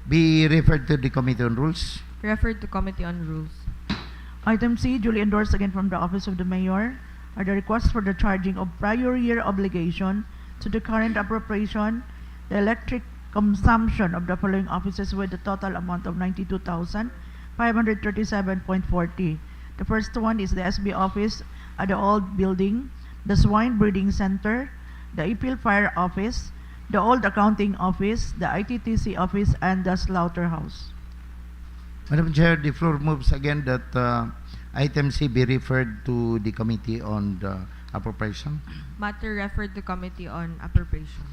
be referred to the Committee on Rules. Referred to Committee on Rules. Item C, duly endorsed again from the Office of the Mayor, are the requests for the charging of prior year obligation to the current appropriation, the electric consumption of the following offices with a total amount of 92,537.40. The first one is the SB office at the old building, the swine breeding center, the EPIL fire office, the old accounting office, the ITTC office, and the slaughterhouse. Madam Chair, the floor moves again that item C be referred to the Committee on the Appropriation. Matter referred to Committee on Appropriation.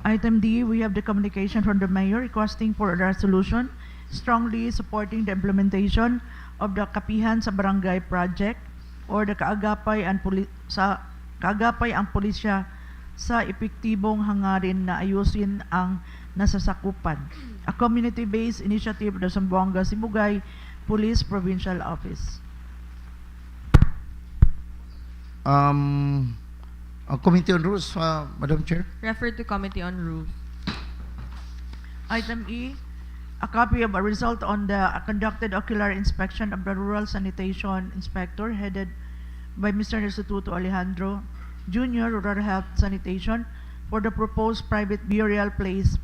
Item D, we have the communication from the Mayor requesting for a resolution strongly supporting the implementation of the Kapehan sa Barangay project or the Kaagapay and Kagapay ang pulisya sa epektibong hangarin na ayusin ang nasasakupan. A community-based initiative ng Zamboanga Sibugay Police Provincial Office. Committee on Rules, Madam Chair. Referred to Committee on Rules. Item E, a copy of a result on the conducted ocular inspection of the Rural Sanitation Inspector headed by Mr. Nesututo Alejandro, Junior Rural Health Sanitation, for the proposed private burial place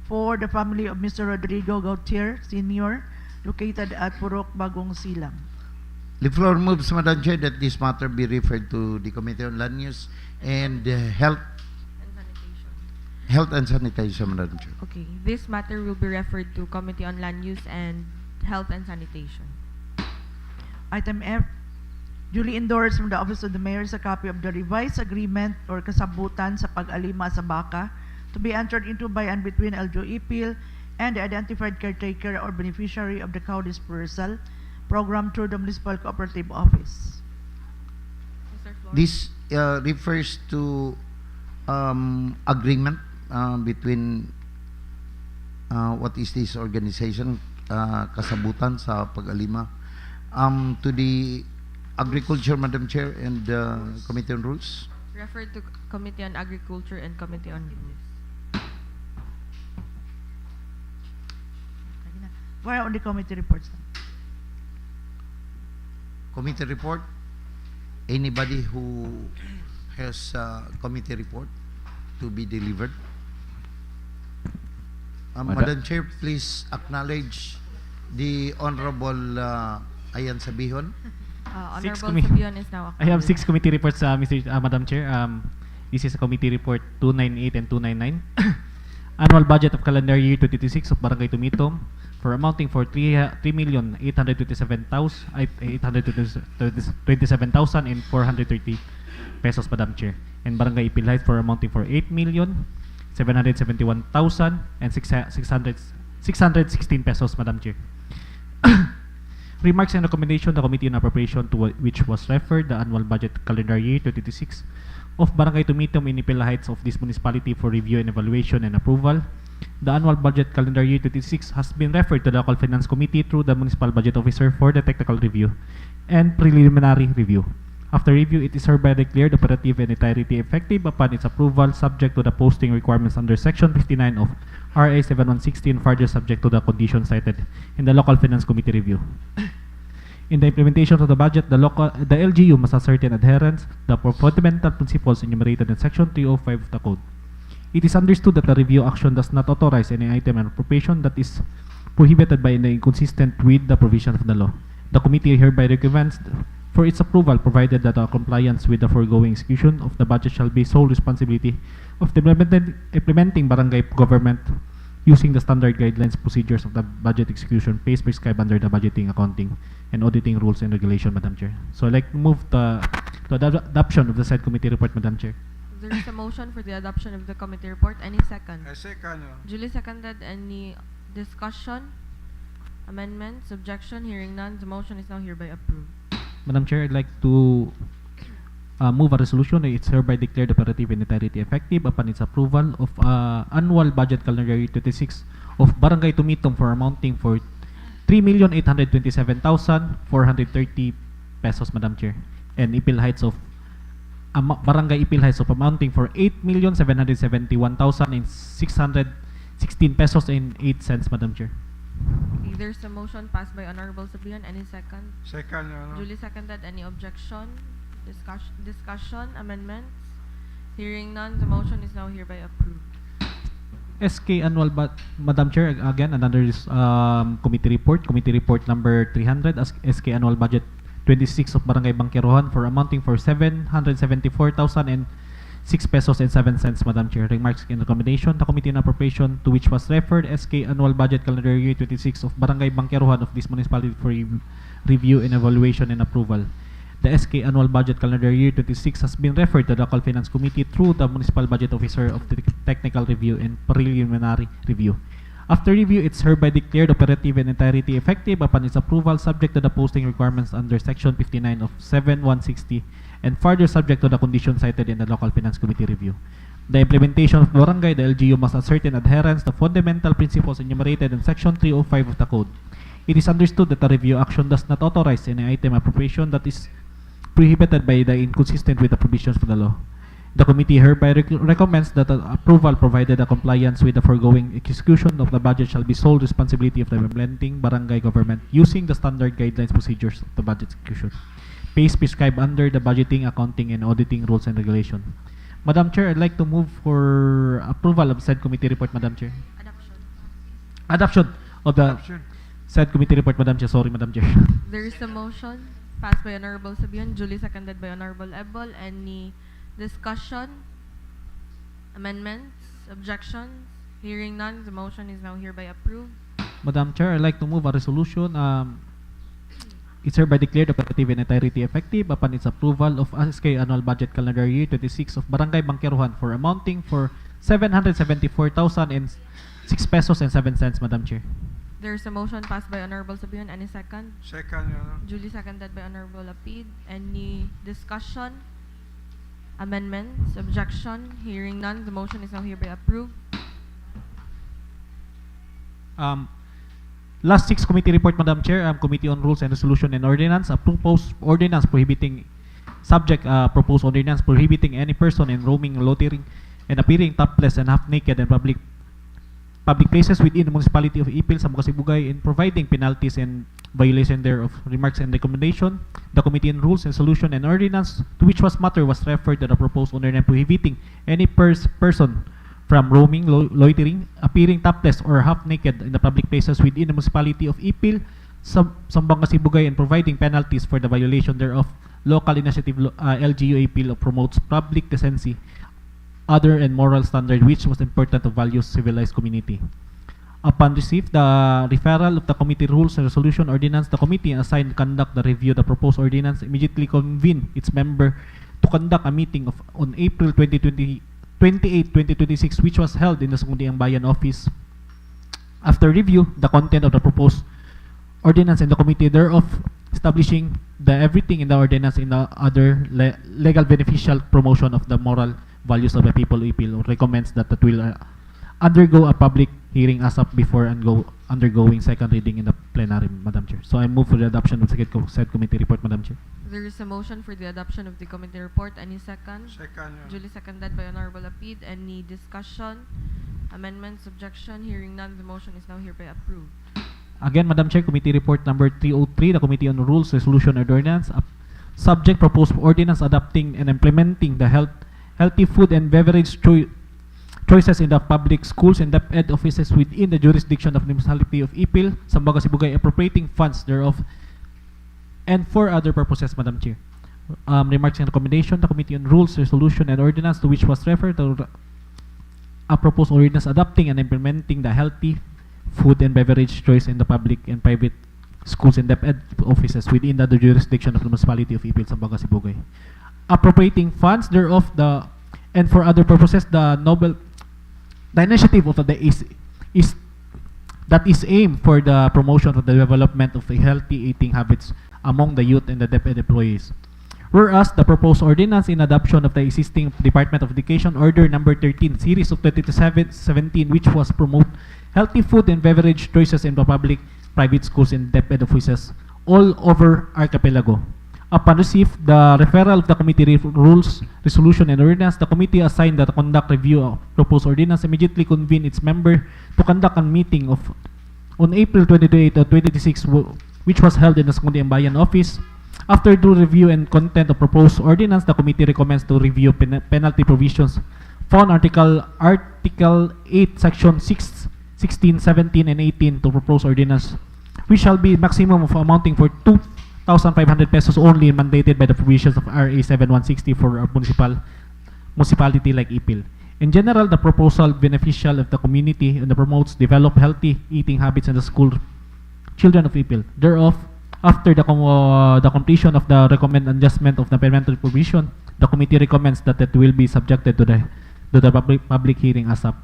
for the family of Mr. Rodrigo Gautier, Sr., located at Purok, Bagong Silang. The floor moves, Madam Chair, that this matter be referred to the Committee on Land Use and Health and Sanitation, Madam Chair. Okay, this matter will be referred to Committee on Land Use and Health and Sanitation. Item F, duly endorsed from the Office of the Mayor a copy of the revised agreement or kasabutan sa Pag-Alima sa Baka to be entered into by and between LGU IPIL and the identified caretaker or beneficiary of the cow dispersal program through the Municipal Cooperative Office. Mr. Flores? This refers to agreement between what is this organization, Kasabutan sa Pag-Alima, to the Agriculture, Madam Chair, and Committee on Rules. Referred to Committee on Agriculture and Committee on Rules. Where on the committee reports? Committee report. Anybody who has a committee report to be delivered? Madam Chair, please acknowledge the Honorable Ayan Sabihon. Honorable Sabion is now I have 6 committee reports, Madam Chair. This is a committee report 298 and 299. Annual budget of calendar year 2026 of Barangay Tumitom for amounting for 3,827,430 pesos, Madam Chair. And Barangay Ipilhait for amounting for 8,771,616 pesos, Madam Chair. Remarks and recommendation, the Committee on Appropriation to which was referred, the annual budget calendar year 2026 of Barangay Tumitom in Ipil Heights of this municipality for review and evaluation and approval. The annual budget calendar year 2026 has been referred to the Local Finance Committee through the Municipal Budget Officer for the technical review and preliminary review. After review, it is hereby declared operative and entirety effective upon its approval, subject to the posting requirements under Section 59 of RA 7160 and further subject to the conditions cited in the Local Finance Committee review. In the implementation of the budget, the LGU must ascertain adherence to the fundamental principles enumerated in Section 305 of the Code. It is understood that the review action does not authorize any item and appropriation that is prohibited by and inconsistent with the provision of the law. The committee hereby recommends for its approval, provided that compliance with the foregoing execution of the budget shall be sole responsibility of the implementing barangay government using the standard guidelines procedures of the budget execution phase prescribed under the budgeting, accounting, and auditing rules and regulation, Madam Chair. So I'd like to move to the adoption of the said committee report, Madam Chair. There is a motion for the adoption of the committee report. Any second? I second. Duly seconded. Any discussion? Amendments? Objection? Hearing none, the motion is now hereby approved. Madam Chair, I'd like to move a resolution that it's hereby declared operative and entirety effective upon its approval of annual budget calendar year 26 of Barangay Tumitom for amounting for 3,827,430 pesos, Madam Chair, and Ipil Heights of Barangay Ipil Heights of amounting for 8,771,616 pesos and 8 cents, Madam Chair. Okay, there's a motion passed by Honorable Sabihan. Any second? Second, Your Honor. Duly seconded. Any objection? Discussion? Amendments? Hearing none, the motion is now hereby approved. SK annual Madam Chair, again another committee report number 300 as SK annual budget 26 of Barangay Bangkerohan for amounting for 774,006 pesos and 7 cents, Madam Chair. Remarks and recommendation, the Committee on Appropriation to which was referred, SK annual budget calendar year 26 of Barangay Bangkerohan of this municipality for review and evaluation and approval. The SK annual budget calendar year 26 has been referred to the Local Finance Committee through the Municipal Budget Officer of the technical review and preliminary review. After review, it's hereby declared operative and entirety effective upon its approval, subject to the posting requirements under Section 59 of 7160 and further subject to the conditions cited in the Local Finance Committee review. The implementation of Barangay, the LGU must ascertain adherence to fundamental principles enumerated in Section 305 of the Code. It is understood that the review action does not authorize any item appropriation that is prohibited by the inconsistent with the provisions of the law. The committee hereby recommends that approval provided the compliance with the foregoing execution of the budget shall be sole responsibility of the implementing barangay government using the standard guidelines procedures of the budget execution, pays prescribed under the budgeting, accounting, and auditing rules and regulation. Madam Chair, I'd like to move for approval of said committee report, Madam Chair. Adoption of the said committee report, Madam Chair. Sorry, Madam Chair. There is a motion passed by Honorable Sabian, duly seconded by Honorable Ebol. Any discussion, amendments, objections? Hearing none, the motion is now hereby approved. Madam Chair, I'd like to move a resolution. It's hereby declared operative in entirety effective upon its approval of SK Annual Budget Calendar Year 26 of Barangay Bangkeruhan for amounting for 774,006 pesos and 7 cents, Madam Chair. There is a motion passed by Honorable Sabian. Any second? Second, Your Honor. Duly seconded by Honorable Lapid. Any discussion, amendments, objection? Hearing none, the motion is now hereby approved. Last 6 committee report, Madam Chair. Committee on Rules and Resolution and Ordinance. A proposed ordinance prohibiting proposed ordinance prohibiting any person in roaming, loitering, and appearing topless and half naked in public places within the municipality of Ipil, Sibugay, in providing penalties and violation thereof. Remarks and recommendation. The Committee on Rules and Resolution and Ordinance, to which matter was referred to the proposed ordinance prohibiting any person from roaming, loitering, appearing topless or half naked in the public places within the municipality of Ipil, Sambang Kasibugay, and providing penalties for the violation thereof. Local initiative LGU Ipil promotes public decency, other and moral standard which was important to value civilized community. Upon receipt the referral of the Committee Rules and Resolution Ordinance, the committee assigned conduct the review of the proposed ordinance immediately convene its member to conduct a meeting on April 28, 2026, which was held in the Sangguniang Bayan office. After review, the content of the proposed ordinance and the committee thereof, establishing the everything in the ordinance in the other legal beneficial promotion of the moral values of the people of Ipil, recommends that it will undergo a public hearing as up before and undergoing second reading in the plenary, Madam Chair. So I move for the adoption of the said committee report, Madam Chair. There is a motion for the adoption of the committee report. Any second? Second, Your Honor. Duly seconded by Honorable Lapid. Any discussion, amendments, objection? Hearing none, the motion is now hereby approved. Again, Madam Chair, committee report number 303, the Committee on Rules, Resolution, and Ordinance. Subject proposed ordinance adopting and implementing the healthy food and beverage choices in the public schools and DepEd offices within the jurisdiction of the municipality of Ipil, Zamboanga, Sibugay, appropriating funds thereof and for other purposes, Madam Chair. Remarks and recommendation, the Committee on Rules, Resolution, and Ordinance, to which was referred to a proposed ordinance adopting and implementing the healthy food and beverage choice in the public and private schools and DepEd offices within the jurisdiction of the municipality of Ipil, Zamboanga, Sibugay. Appropriating funds thereof and for other purposes, the initiative of the is aimed for the promotion of the development of healthy eating habits among the youth and the DepEd employees. Whereas the proposed ordinance in adoption of the existing Department of Education Order number 13 series of 2017, which was promote healthy food and beverage choices in the public, private schools and DepEd offices all over Archipelago. Upon receipt the referral of the Committee Rules, Resolution, and Ordinance, the committee assigned that conduct review of proposed ordinance immediately convene its member to conduct a meeting on April 28, 2026, which was held in the Sangguniang Bayan office. After due review and content of proposed ordinance, the committee recommends to review penalty provisions found Article 8, Section 6, 16, 17, and 18 to proposed ordinance, which shall be maximum of amounting for 2,500 pesos only, mandated by the provisions of RA 7160 for a municipality like Ipil. In general, the proposal beneficial of the community and promotes develop healthy eating habits in the school children of Ipil. Thereof, after the completion of the recommended adjustment of the parliamentary provision, the committee recommends that it will be subjected to the public hearing as up.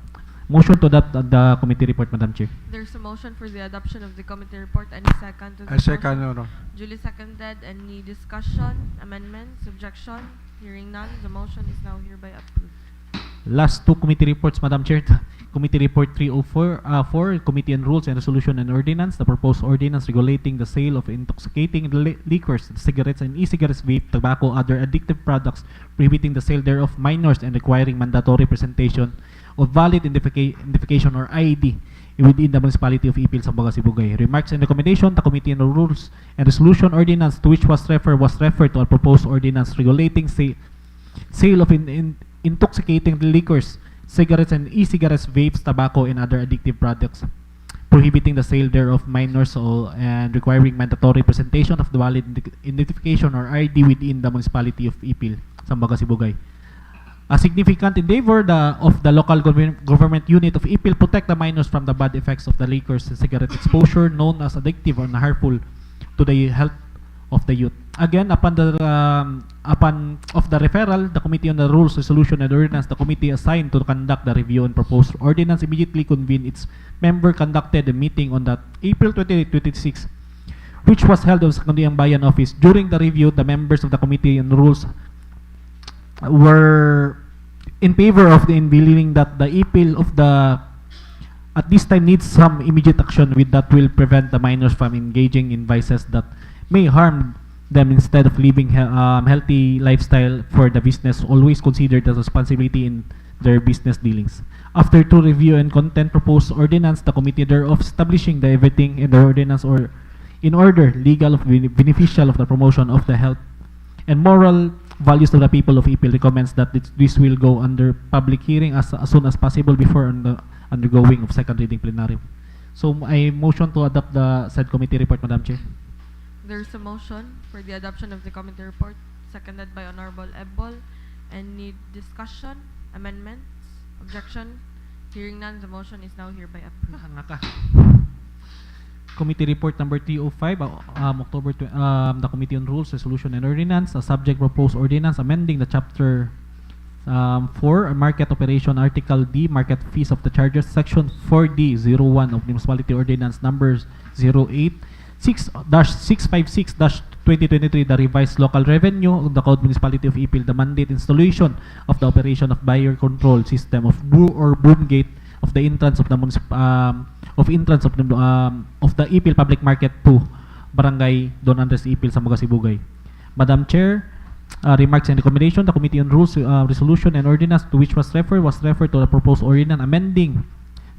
Motion to adopt the committee report, Madam Chair. There's a motion for the adoption of the committee report. Any second to the I second, motion? Your Honor. Duly seconded. Any discussion, amendments, objection? Hearing none, the motion is now hereby approved. Last two committee reports, Madam Chair. Committee Report 304, Committee on Rules and Resolution and Ordinance, the proposed ordinance regulating the sale of intoxicating liquors, cigarettes and e-cigarettes, vape, tobacco, other addictive products, prohibiting the sale thereof minors and requiring mandatory presentation of valid identification or ID within the municipality of Ipil, Zamboanga, Sibugay. Remarks and recommendation, the Committee on Rules and Resolution Ordinance to which was referred to a proposed ordinance regulating sale of intoxicating liquors, cigarettes and e-cigarettes, vapes, tobacco, and other addictive products, prohibiting the sale thereof minors and requiring mandatory presentation of the valid identification or ID within the municipality of Ipil, Zamboanga, Sibugay. A significant endeavor of the local government unit of Ipil protect the minors from the bad effects of the liquors and cigarette exposure known as addictive or harmful to the health of the youth. Again, upon the referral, the Committee on the Rules, Resolution, and Ordinance, the committee assigned to conduct the review and proposed ordinance immediately convened its member conducted a meeting on that April 28, 2026, which was held on Sangguniang Bayan Office. During the review, the members of the Committee on Rules were in favor of the believing that the Ipil of the at this time needs some immediate action with that will prevent the minors from engaging in vices that may harm them instead of living healthy lifestyle for the business, always considered as responsibility in their business dealings. After to review and content proposed ordinance, the committee thereof establishing the everything in the ordinance or in order legal of beneficial of the promotion of the health and moral values of the people of Ipil recommends that this will go under public hearing as soon as possible before undergoing of second reading plenary. So I motion to adopt the said committee report, Madam Chair. There's a motion for the adoption of the committee report, seconded by Honorable Ebol. Any discussion, amendments, objection? Hearing none, the motion is now hereby approved. Committee Report number 305, October, the Committee on Rules, Resolution, and Ordinance, a subject proposed ordinance amending the Chapter 4, Market Operation, Article D, Market Fees of the Charges, Section 4D01 of Municipality Ordinance numbers 086-656-2023, the revised local revenue of the Code Municipality of Ipil, the mandate installation of the operation of buyer control system of boom gate of the entrance of the of the Ipil Public Market to Barangay Don Andres Ipil, Zamboanga, Sibugay. Madam Chair, remarks and recommendation, the Committee on Rules, Resolution, and Ordinance to which was referred to the proposed ordinance amending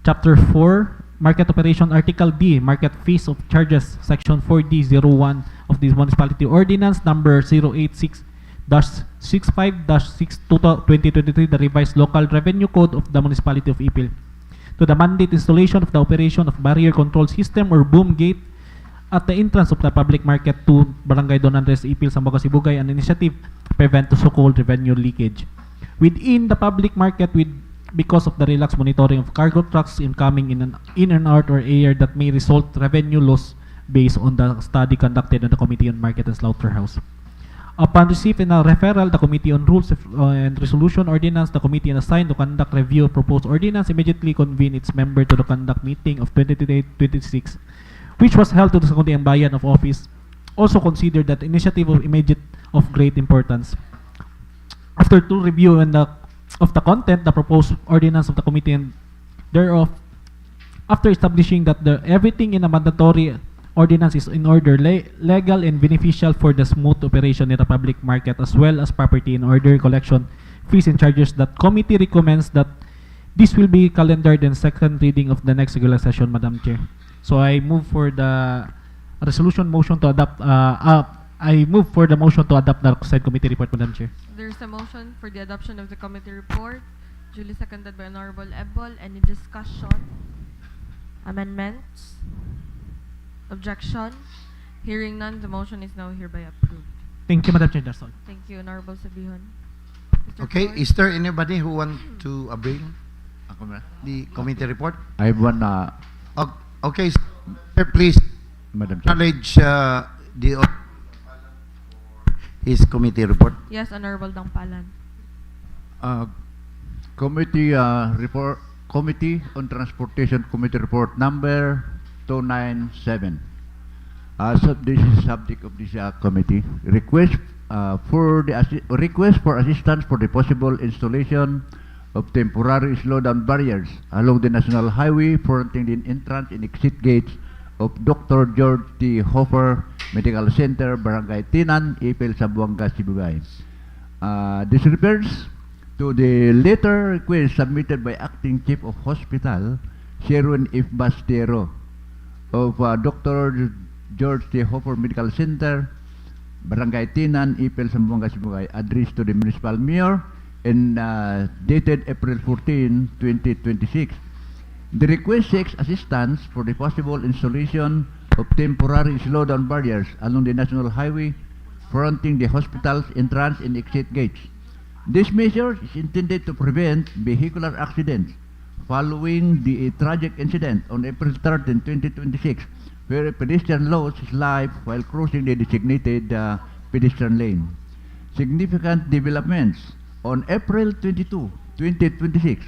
Chapter 4, Market Operation, Article D, Market Fees of Charges, Section 4D01 of the Municipality Ordinance number 086-65-6-2023, the revised local revenue code of the Municipality of Ipil, to the mandate installation of the operation of barrier control system or boom gate at the entrance of the public market to Barangay Don Andres Ipil, Zamboanga, Sibugay, an initiative to prevent the so-called revenue leakage within the public market because of the relaxed monitoring of cargo trucks incoming in and out or air that may result revenue loss based on the study conducted on the Committee on Market and Slaughterhouse. Upon receipt and a referral, the Committee on Rules and Resolution Ordinance, the committee assigned to conduct review of proposed ordinance immediately convened its member to the conduct meeting of 2026, which was held to the Sangguniang Bayan of Office, also considered that initiative of great importance. After to review of the content, the proposed ordinance of the committee and thereof, after establishing that everything in a mandatory ordinance is in order, legal and beneficial for the smooth operation in the public market as well as property in order collection, fees and charges, that committee recommends that this will be calendared in second reading of the next regular session, Madam Chair. So I move for the resolution motion to adopt, I move for the motion to adopt the said committee report, Madam Chair. There's a motion for the adoption of the committee report, duly seconded by Honorable Ebol. Any discussion, amendments, objection? Hearing none, the motion is now hereby approved. Thank you, Madam Chair. That's all. Thank you, Honorable Sabihon. Mr. Okay, Floyd? is there anybody who want to bring the committee report? I have one, Okay, sir, please Madam Chair. acknowledge his committee report. Yes, Honorable Dangpalan. Committee report Committee on Transportation Committee Report number 297. So this is subject of this committee. Request request for assistance for the possible installation of temporary slowdown barriers along the national highway fronting the entrance and exit gates of Dr. George T. Hofer Medical Center, Barangay Tinan, Ipil, Zamboanga, Sibugay. This refers to the letter request submitted by Acting Chief of Hospital, Sherwin F. Bastero, of Dr. George T. Hofer Medical Center, Barangay Tinan, Ipil, Zamboanga, Sibugay, addressed to the Municipal Mayor and dated April 14, 2026. The request seeks assistance for the possible installation of temporary slowdown barriers along the national highway fronting the hospital's entrance and exit gates. This measure is intended to prevent vehicular accidents following the tragic incident on April 13, 2026, where a pedestrian lost his life while crossing the designated pedestrian lane. Significant developments. On April 22, 2026,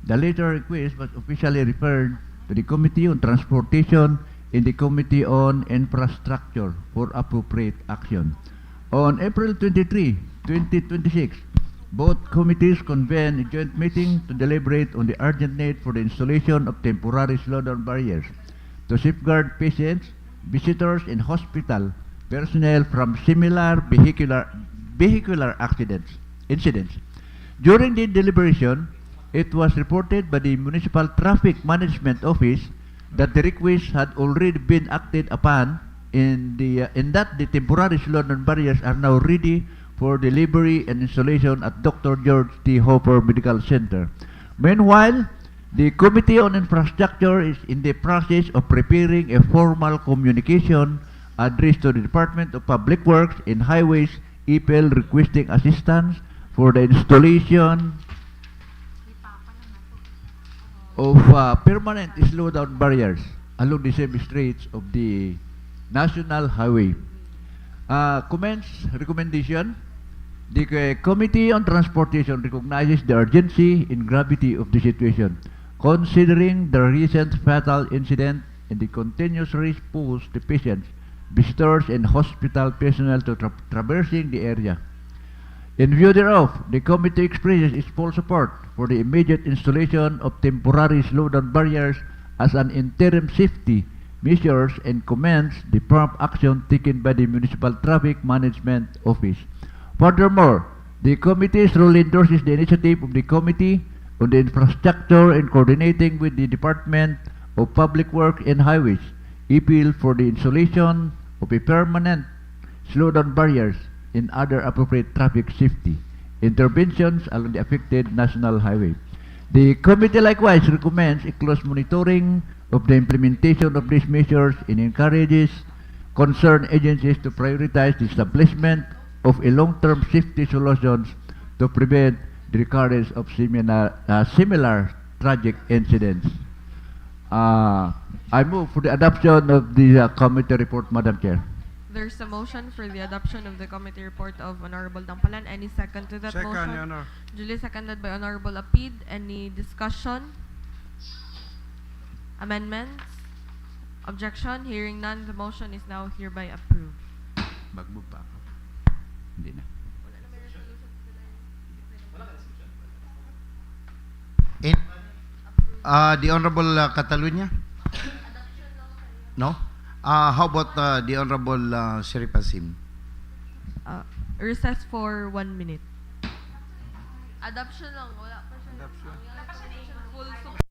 the latter request was officially referred to the Committee on Transportation and the Committee on Infrastructure for appropriate action. On April 23, 2026, both committees convened a joint meeting to deliberate on the urgent need for the installation of temporary slowdown barriers to safeguard patients, visitors, and hospital personnel from similar vehicular incidents. During the deliberation, it was reported by the Municipal Traffic Management Office that the request had already been acted upon in that the temporary slowdown barriers are now ready for delivery and installation at Dr. George T. Hofer Medical Center. Meanwhile, the Committee on Infrastructure is in the process of preparing a formal communication addressed to the Department of Public Works and Highways, EPL, requesting assistance for the installation of permanent slowdown barriers along the same streets of the National Highway. Comments, recommendation. The Committee on Transportation recognizes the urgency and gravity of the situation, considering the recent fatal incident and the continuous risk posed to patients, visitors, and hospital personnel to traversing the area. In view thereof, the committee expresses its full support for the immediate installation of temporary slowdown barriers as an interim safety measures and commends the prompt action taken by the Municipal Traffic Management Office. Furthermore, the committee strongly endorses the initiative of the Committee on the Infrastructure in coordinating with the Department of Public Works and Highways, EPL, for the installation of a permanent slowdown barriers and other appropriate traffic safety interventions along the affected national highway. The committee likewise recommends a close monitoring of the implementation of these measures and encourages concerned agencies to prioritize the establishment of a long-term safety solutions to prevent the recurrence of similar tragic incidents. I move for the adoption of the committee report, Madam Chair. There's a motion for the adoption of the committee report of Honorable Dampalan. Any second to that Second, motion? Your Honor. Duly seconded by Honorable Apid. Any discussion? Amendments? Objection? Hearing none, the motion is now hereby approved. Mag-move pa ako. Hindi na. The Honorable Catalunya? No? How about the Honorable Siripasim? Recess for 1 minute. Adoption lang. Wala pa siya. Full support.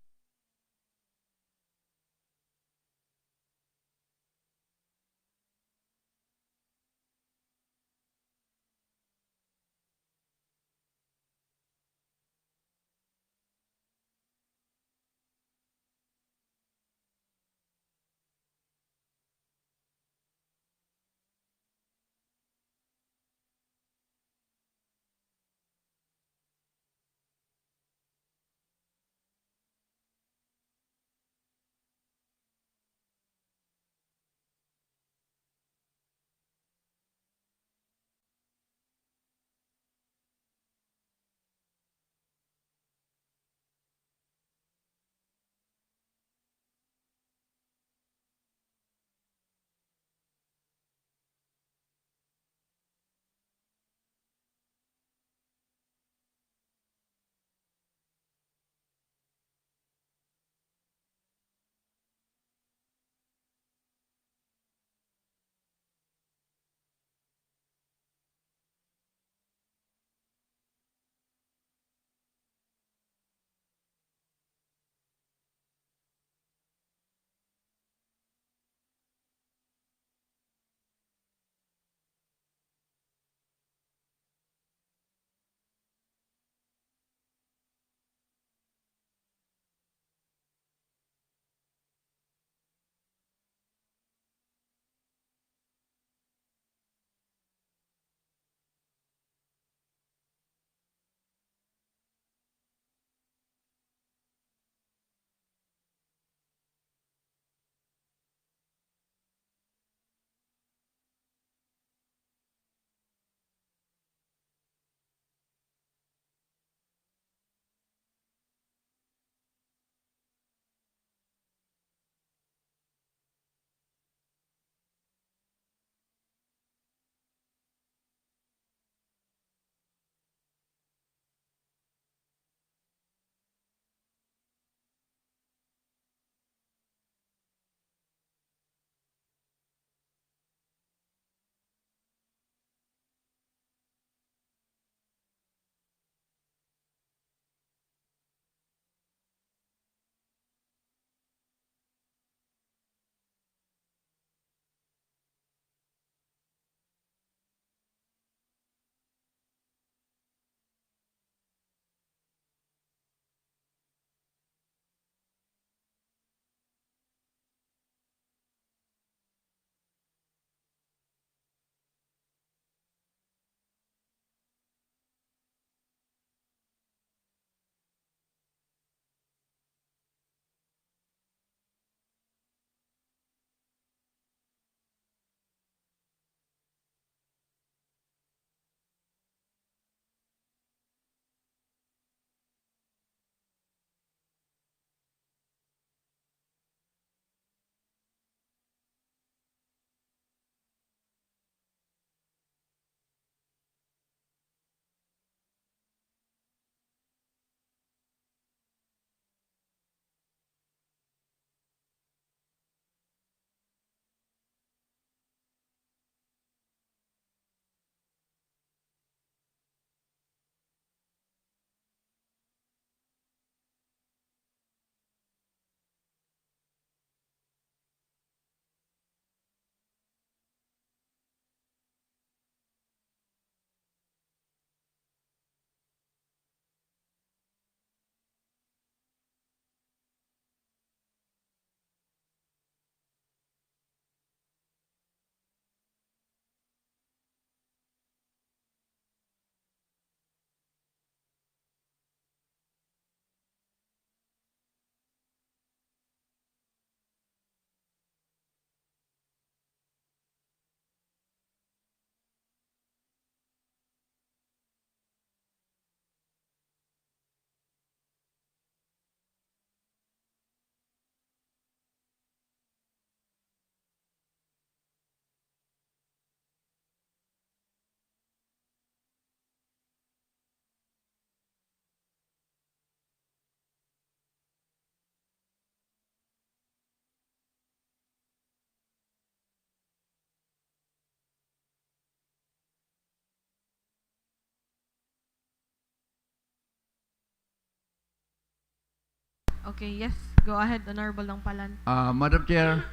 Okay, yes. Go ahead, Honorable Dangpalan. Madam Chair,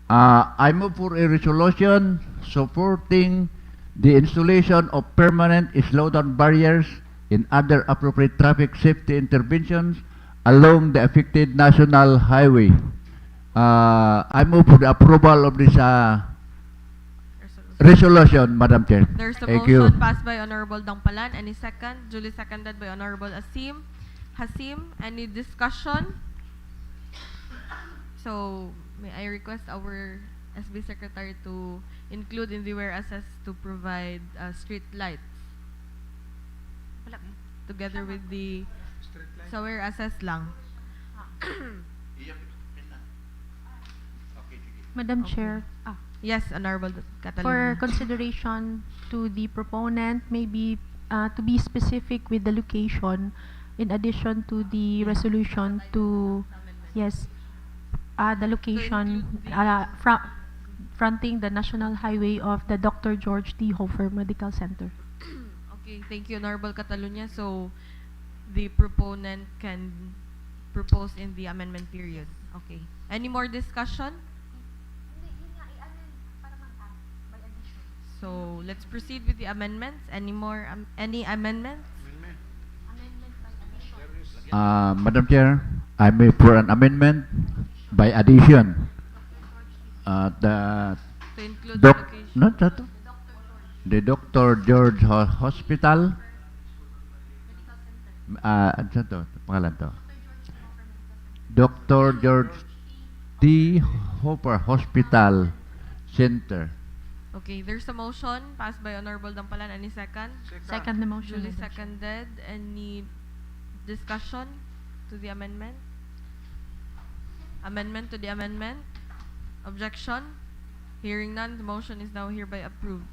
I move for a resolution supporting the installation of permanent slowdown barriers and other appropriate traffic safety interventions along the affected national highway. I move for the approval of this resolution, Madam Chair. There's a Thank motion you. passed by Honorable Dangpalan. Any second? Duly seconded by Honorable Hasim. Any discussion? So, may I request our SB Secretary to include in the whereases to provide street lights together with the sa whereases lang. Madam Chair, Yes, Honorable for Catalina. consideration to the proponent, maybe to be specific with the location, in addition to the resolution to, yes, the location fronting the national highway of the Dr. George T. Hofer Medical Center. Okay, thank you, Honorable Catalunya. So, the proponent can propose in the amendment period. Okay. Any more discussion? So, let's proceed with the amendments. Any more, any amendments? Madam Chair, I move for an amendment by addition. The To include the location. not that, the Dr. George Hospital. Ano to? Pangalan to? Dr. George T. Hopper Hospital Center. Okay, there's a motion passed by Honorable Dampalan. Any second? Second the motion. Duly Madam Chair. seconded. Any discussion to the amendment? Amendment to the amendment? Objection? Hearing none, the motion is now hereby approved.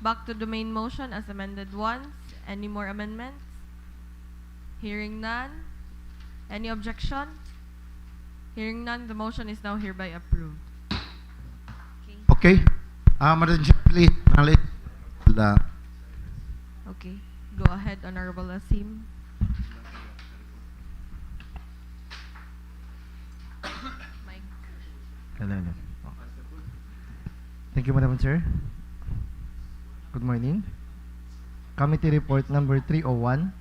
Back to the main motion as amended once. Any more amendments? Hearing none. Any objection? Hearing none, the motion is now hereby approved. Okay. Madam Chair, please translate the Okay. Go ahead, Honorable Asim. Mike. Hello. Thank you, Madam Chair. Good morning. Committee report number 301.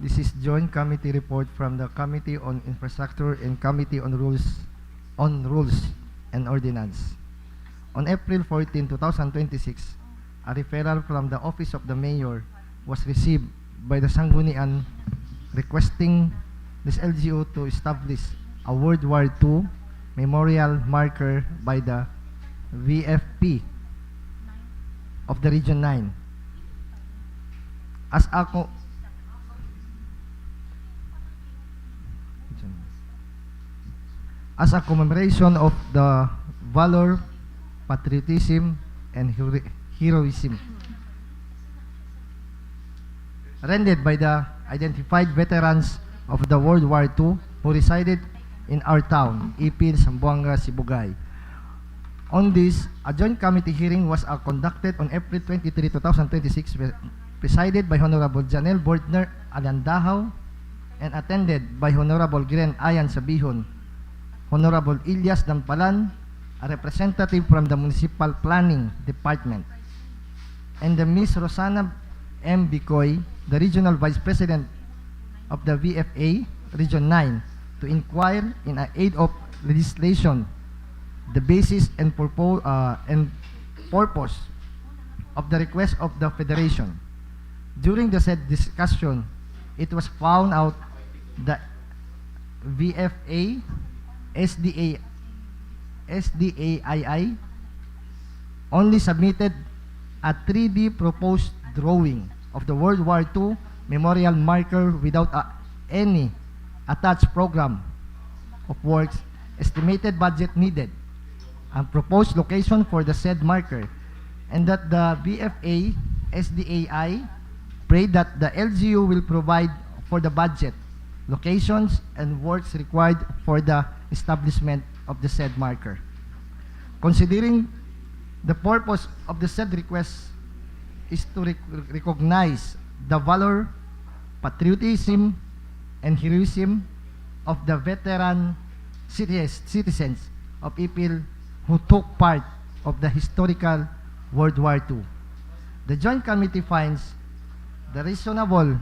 This is joint committee report from the Committee on Infrastructure and Committee on Rules and Ordinance. On April 14, 2026, a referral from the Office of the Mayor was received by the Sangguniang requesting this LGU to establish a World War II memorial marker by the VFP of the Region 9. As a commemoration of the valor, patriotism, and heroism rendered by the identified veterans of the World War II who resided in our town, Ipil, Zamboanga, Sibugay. On this, a joint committee hearing was conducted on April 23, 2026, presided by Honorable Janelle Bordner Alandahaw and attended by Honorable Gren Ayan Sabihon, Honorable Ilyas Dampalan, a representative from the Municipal Planning Department, and the Ms. Rosana M. Bicoy, the Regional Vice President of the VFA, Region 9, to inquire in aid of legislation the basis and purpose of the request of the Federation. During the said discussion, it was found out that VFA, SDAII only submitted a 3D proposed drawing of the World War II memorial marker without any attached program of works, estimated budget needed, and proposed location for the said marker, and that the VFA SDAI prayed that the LGU will provide for the budget, locations, and works required for the establishment of the said marker. Considering the purpose of the said request is to recognize the valor, patriotism, and heroism of the veteran citizens of IPIL who took part of the historical World War II. The Joint Committee finds the reasonable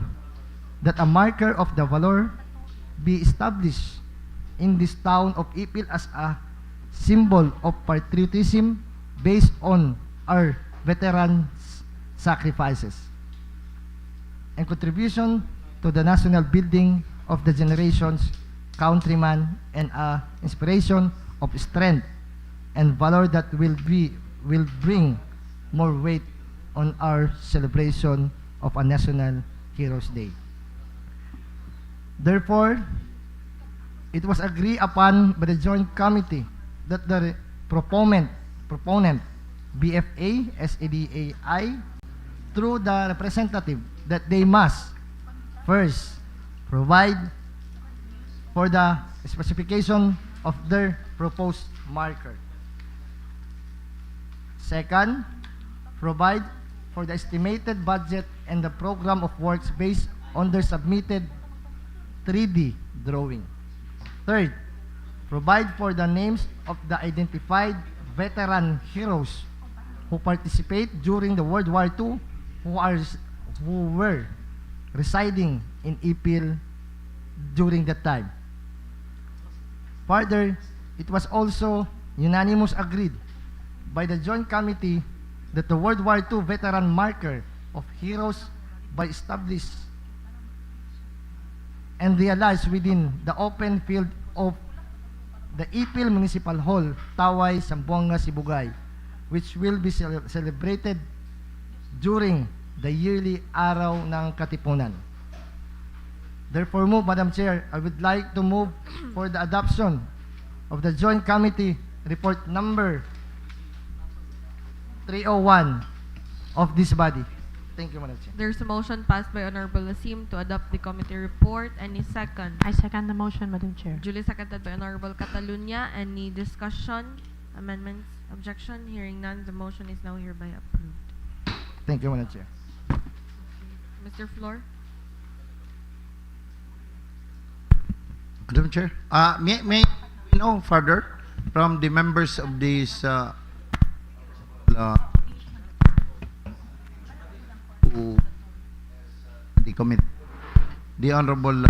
that a marker of the valor be established in this town of Ipil as a symbol of patriotism based on our veterans' sacrifices and contribution to the national building of the generations, countrymen, and a inspiration of strength and valor that will bring more weight on our celebration of a National Heroes Day. Therefore, it was agreed upon by the Joint Committee that the proponent BFA, SADAI, through the representative, that they must first provide for the specification of their proposed marker. Second, provide for the estimated budget and the program of works based on their submitted 3D drawing. Third, provide for the names of the identified veteran heroes who participate during the World War II who were residing in Ipil during that time. Further, it was also unanimous agreed by the Joint Committee that the World War II veteran marker of heroes by established and realized within the open field of the Ipil Municipal Hall, Taway, Zamboanga, Sibugay, which will be celebrated during the yearly Araw ng Katipunan. Therefore, Madam Chair, I would like to move for the adoption of the Joint Committee Report number 301 of this body. Thank you, Madam Chair. There's a motion passed by Honorable Asim to adopt the committee report. Any second? I second the motion, Madam Chair. Duly seconded by Honorable Catalunya. Any discussion, amendments, objection? Hearing none, the motion is now hereby approved. Thank you, Madam Chair. Mr. Flor? Madam Chair, may I know further from the members of this the committee, the Honorable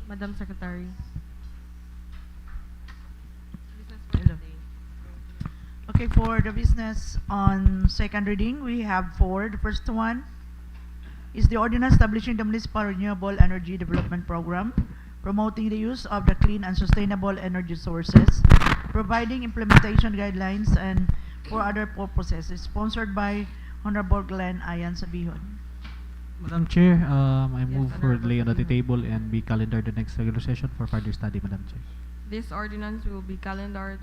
Madam Secretary. Okay, for the business on second reading, we have four. The first one is the ordinance establishing the Municipal Renewable Energy Development Program, promoting the use of the clean and sustainable energy sources, providing implementation guidelines, and for other purposes. It's sponsored by Honorable Glenn Ayan Sabihon. Madam Chair, I move for Honorable lay on the Sabihon. table and be calendared the next regular session for further study, Madam Chair. This ordinance will be calendared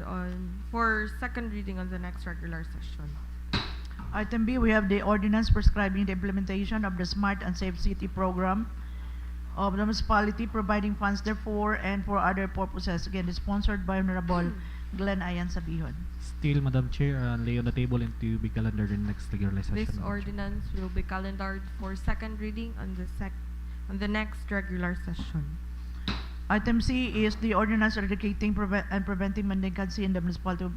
for second reading on the next regular session. Item B, we have the ordinance prescribing the implementation of the Smart and Safe City program of the municipality, providing funds therefore and for other purposes. Again, it's sponsored by Honorable Glenn Ayan Sabihon. Still, Madam Chair, lay on the table and to be calendared in the next regular session. This Madam Chair. ordinance will be calendared for second reading on the next regular session. Item C is the ordinance eradicating and preventing mendicancy in the municipality of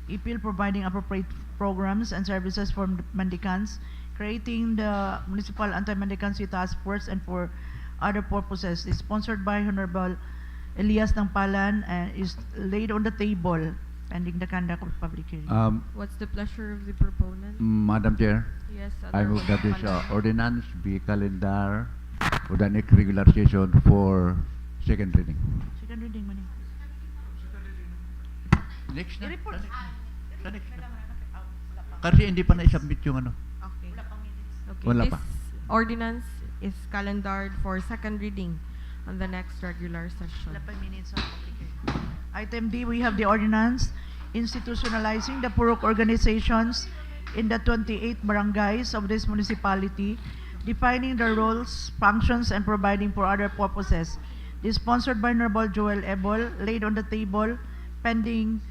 Ipil, providing appropriate programs and services for mendicants, creating the Municipal Anti-Mendicancy Task Force, and for other purposes. It's sponsored by Honorable Elias Nangpalan and is laid on the table pending the conduct of public hearing. What's the pleasure of the proponent? Madam Chair, Yes, I move that this Nangpalan. ordinance be calendar for the next regular session for second reading. Second reading, Manny. Next na. I-report. Sa next na. Kasi hindi pa na-submit yung ano. Okay. Okay. Wala This pa. ordinance is calendared for second reading on the next regular session. Wala pa minutes of public hearing. Item D, we have the ordinance institutionalizing the Purok organizations in the 28 barangays of this municipality, defining their roles, functions, and providing for other purposes. This is sponsored by Honorable Joel Ebol, laid on the table, pending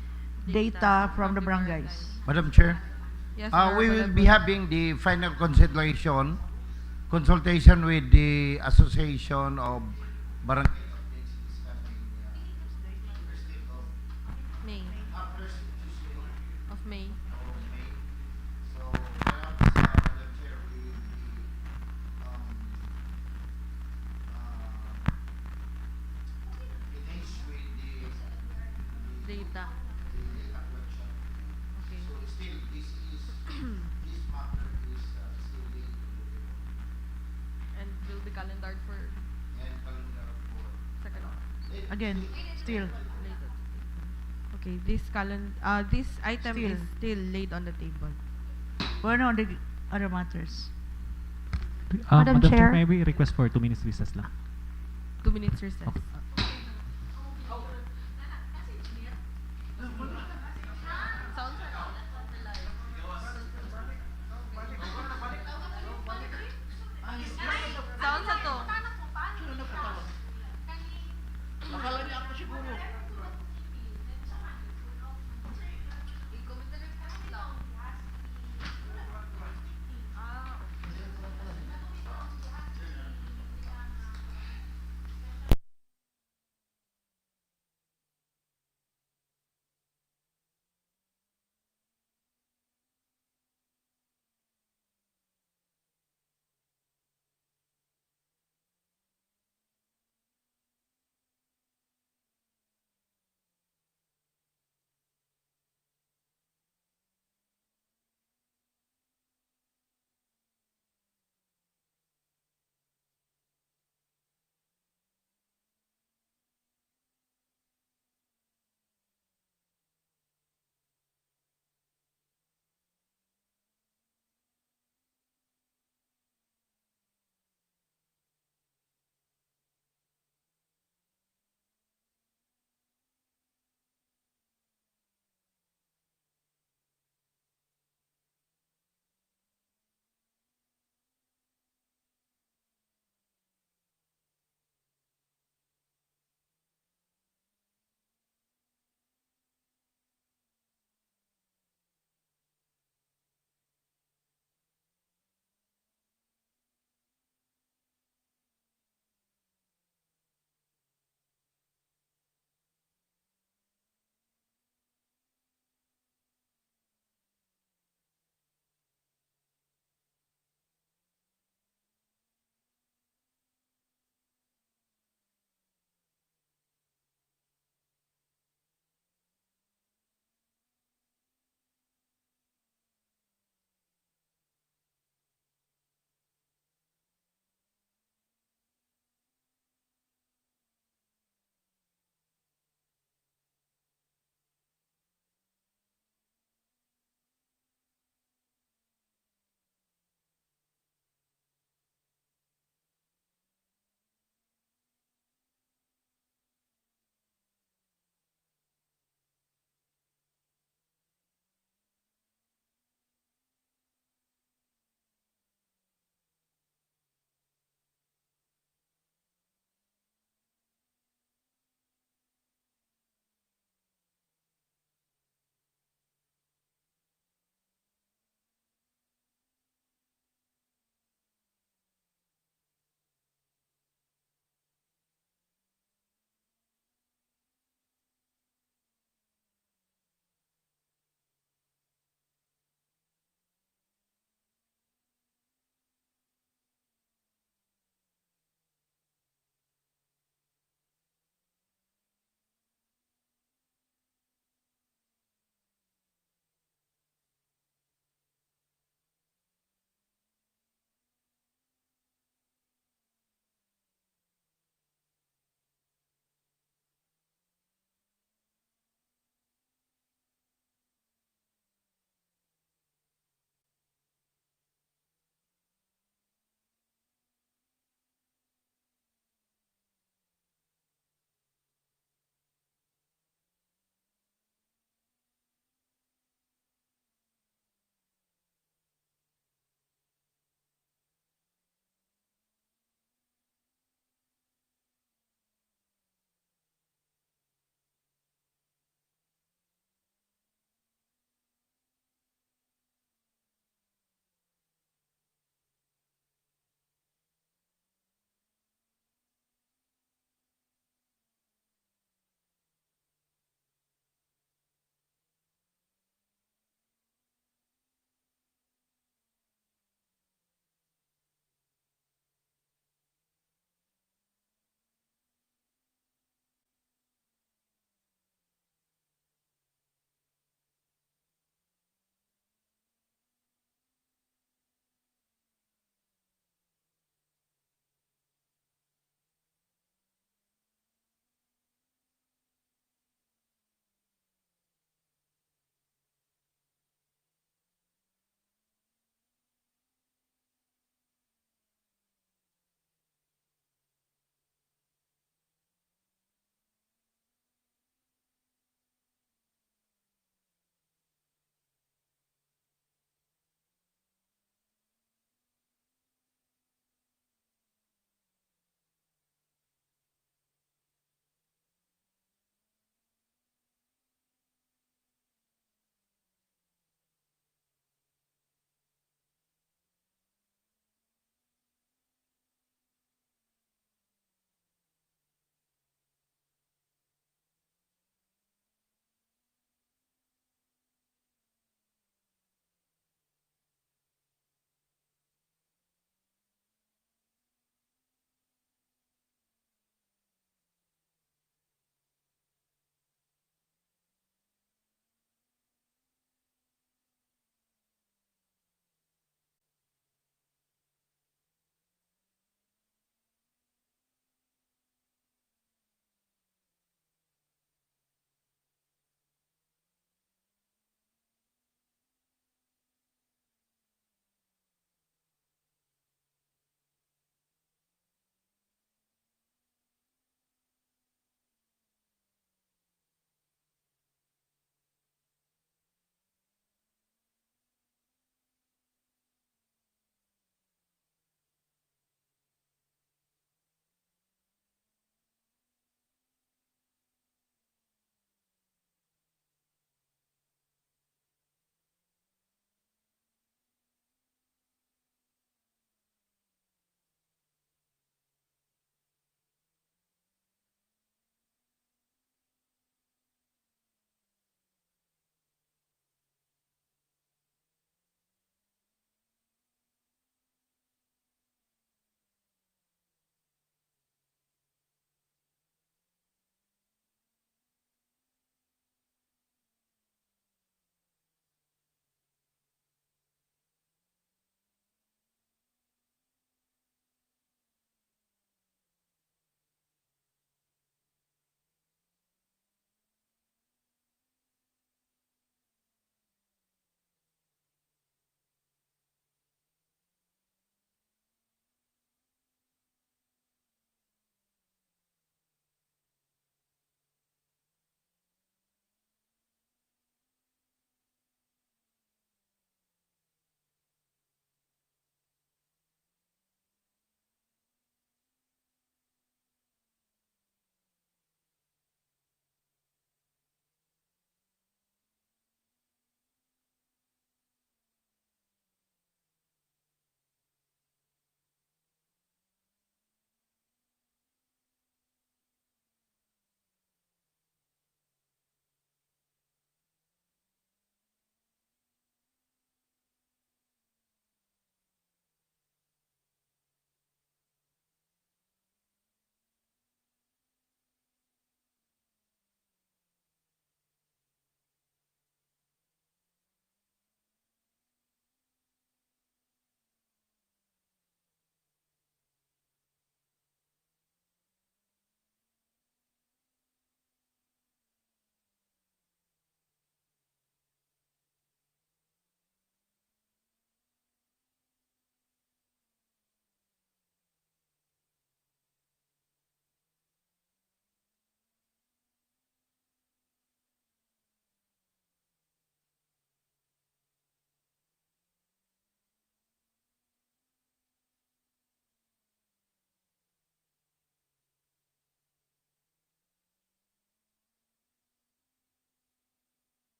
data from the barangays. Madam Chair, Yes, we will Honorable be Ebol. having the final consideration, consultation with the Association of Barangay. May. Of May. So, perhaps, Madam Chair, we will be engaged with the Data. data collection. Okay. So still, this matter is still being And will be calendared for and calendar for second. Again, still. Later. Okay, this item Still. is still laid on the table. Bueno, the other matters. Madam Chair, Chair. may we request for 2 minutes recess lang? 2 minutes recess. Okay. Sound sa to. Akala niya ako siguro.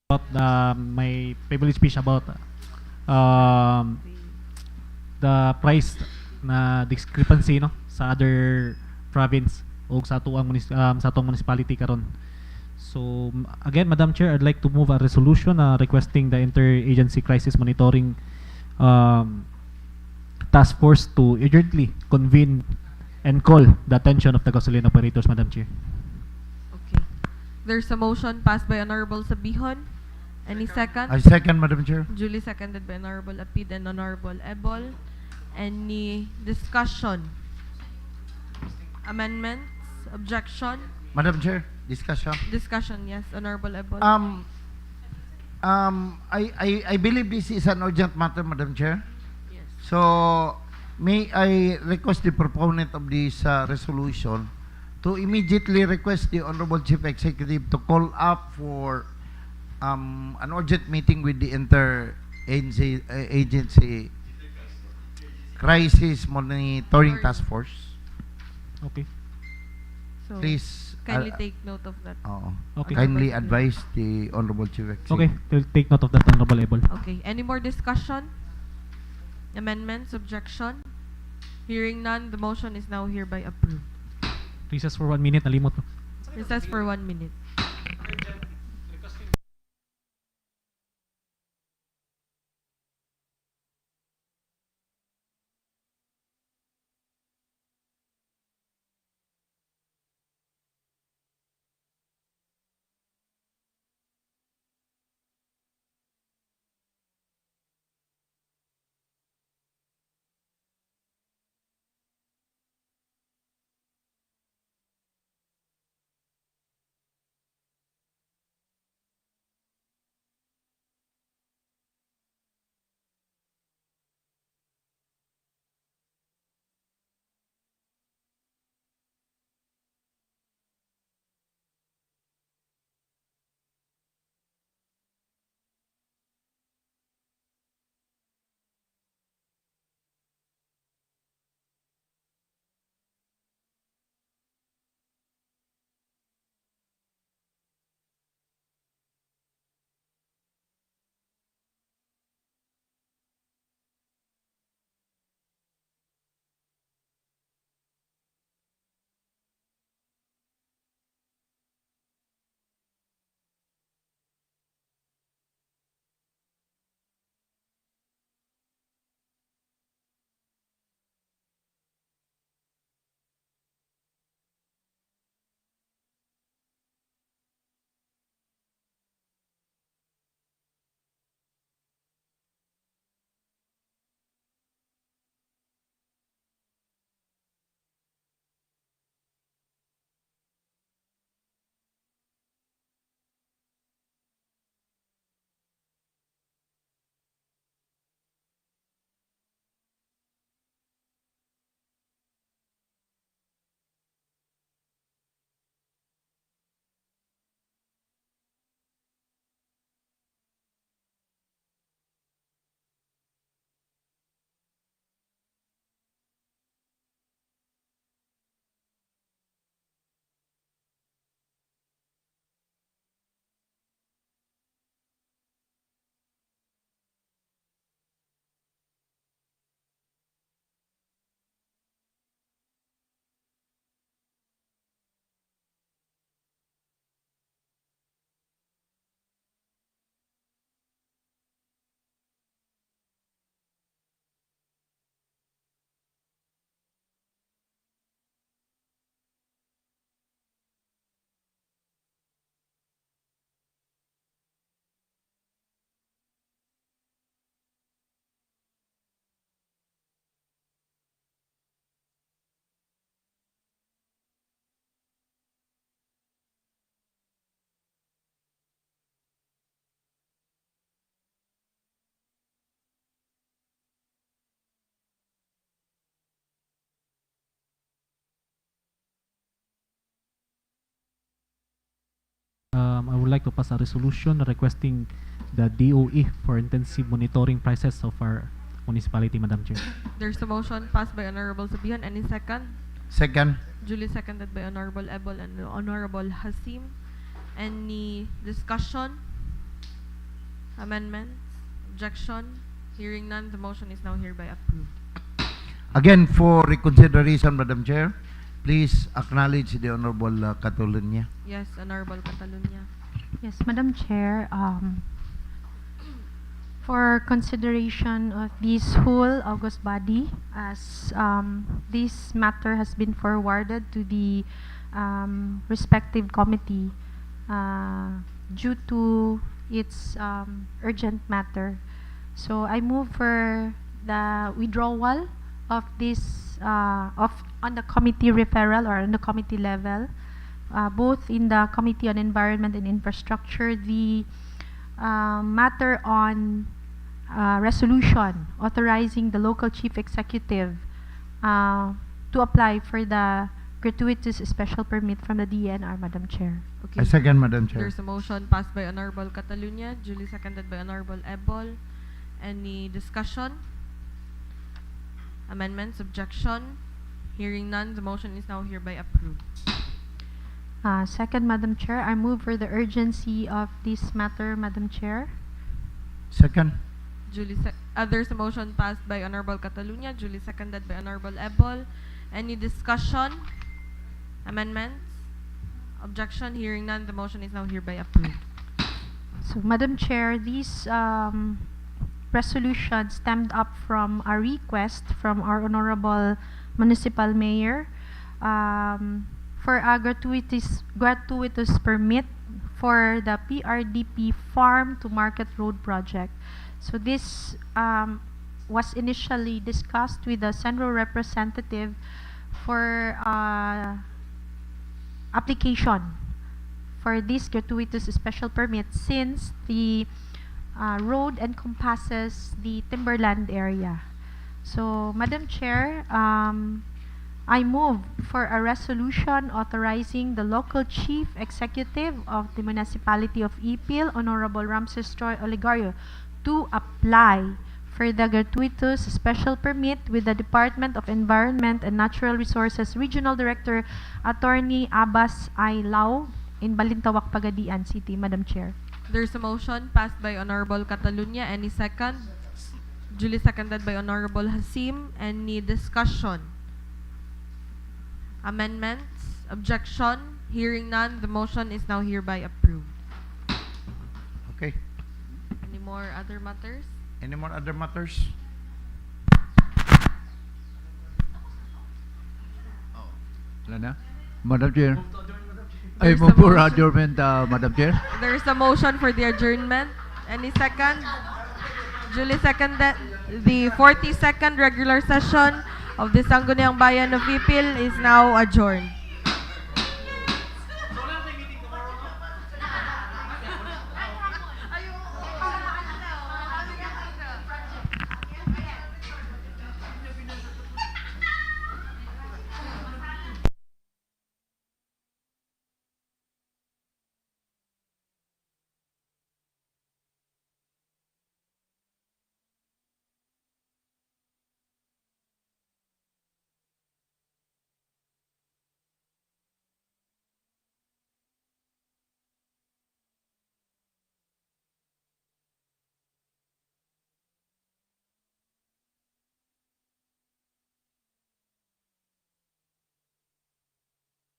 about my privilege speech about the price na discrepancy no sa other province o sa atong municipality karon. So again, Madam Chair, I'd like to move a resolution requesting the Interagency Crisis Monitoring Task Force to urgently convene and call the attention of the gasoline operators, Madam Chair. Okay. There's a motion passed by Honorable Sabihon. Any second? I second, Madam Chair. Duly seconded by Honorable Apid and Honorable Ebol. Any discussion? Amendments? Objection? Madam Chair, discussion. Discussion, yes. Honorable Ebol. I believe this is an urgent matter, Madam Chair. Yes. So, may I request the proponent of this resolution to immediately request the Honorable Chief Executive to call up for an urgent meeting with the Interagency Crisis Monitoring Task Force. Okay. So, Please, kindly take note of that. Okay. Kindly advise the Honorable Chief Executive. Okay, we'll take note of that, Honorable Ebol. Okay. Any more discussion? Amendments? Objection? Hearing none, the motion is now hereby approved. Recess for 1 minute, nalimot ko. Recess for 1 minute. I would like to pass a resolution requesting the DOE for intensive monitoring prices of our municipality, Madam Chair. There's a motion passed by Honorable Sabihan. Any second? Second. Duly seconded by Honorable Ebol and Honorable Hasim. Any discussion? Amendments? Objection? Hearing none, the motion is now hereby approved. Again, for reconsideration, Madam Chair, please acknowledge the Honorable Catalonia. Yes, Honorable Catalunya. Yes, Madam Chair, for consideration of this whole August body, as this matter has been forwarded to the respective committee due to its urgent matter. So I move for the withdrawal of this on the committee referral or on the committee level, both in the Committee on Environment and Infrastructure, the matter on resolution authorizing the local chief executive to apply for the gratuitous special permit from the DNR, Madam Chair. Okay. I second, Madam Chair. There's a motion passed by Honorable Catalunya, duly seconded by Honorable Ebol. Any discussion? Amendments? Objection? Hearing none, the motion is now hereby approved. Second, Madam Chair, I move for the urgency of this matter, Madam Chair. Second. There's a motion passed by Honorable Catalunya, duly seconded by Honorable Ebol. Any discussion? Amendments? Objection? Hearing none, the motion is now hereby approved. So, Madam Chair, this resolution stemmed up from a request from our Honorable Municipal Mayor for a gratuitous permit for the PRDP Farm to Market Road project. So this was initially discussed with the Central Representative for application for this gratuitous special permit, since the road encompasses the timberland area. So, Madam Chair, I move for a resolution authorizing the local chief executive of the municipality of Ipil, Honorable Ramses Troy Oligario, to apply for the gratuitous special permit with the Department of Environment and Natural Resources Regional Director Attorney Abbas I. Lau in Balintawak, Pagadian City, Madam Chair. There's a motion passed by Honorable Catalunya. Any second? Duly seconded by Honorable Hasim. Any discussion? Amendments? Objection? Hearing none, the motion is now hereby approved. Okay. Any more other matters? Any more other matters? Wala na? Madam Chair. I There's move a for motion. adjournment, Madam Chair. There's a motion for the adjournment. Any second? Duly seconded. The 42nd regular session of the Sangguniang Bayan of Ipil is now adjourned.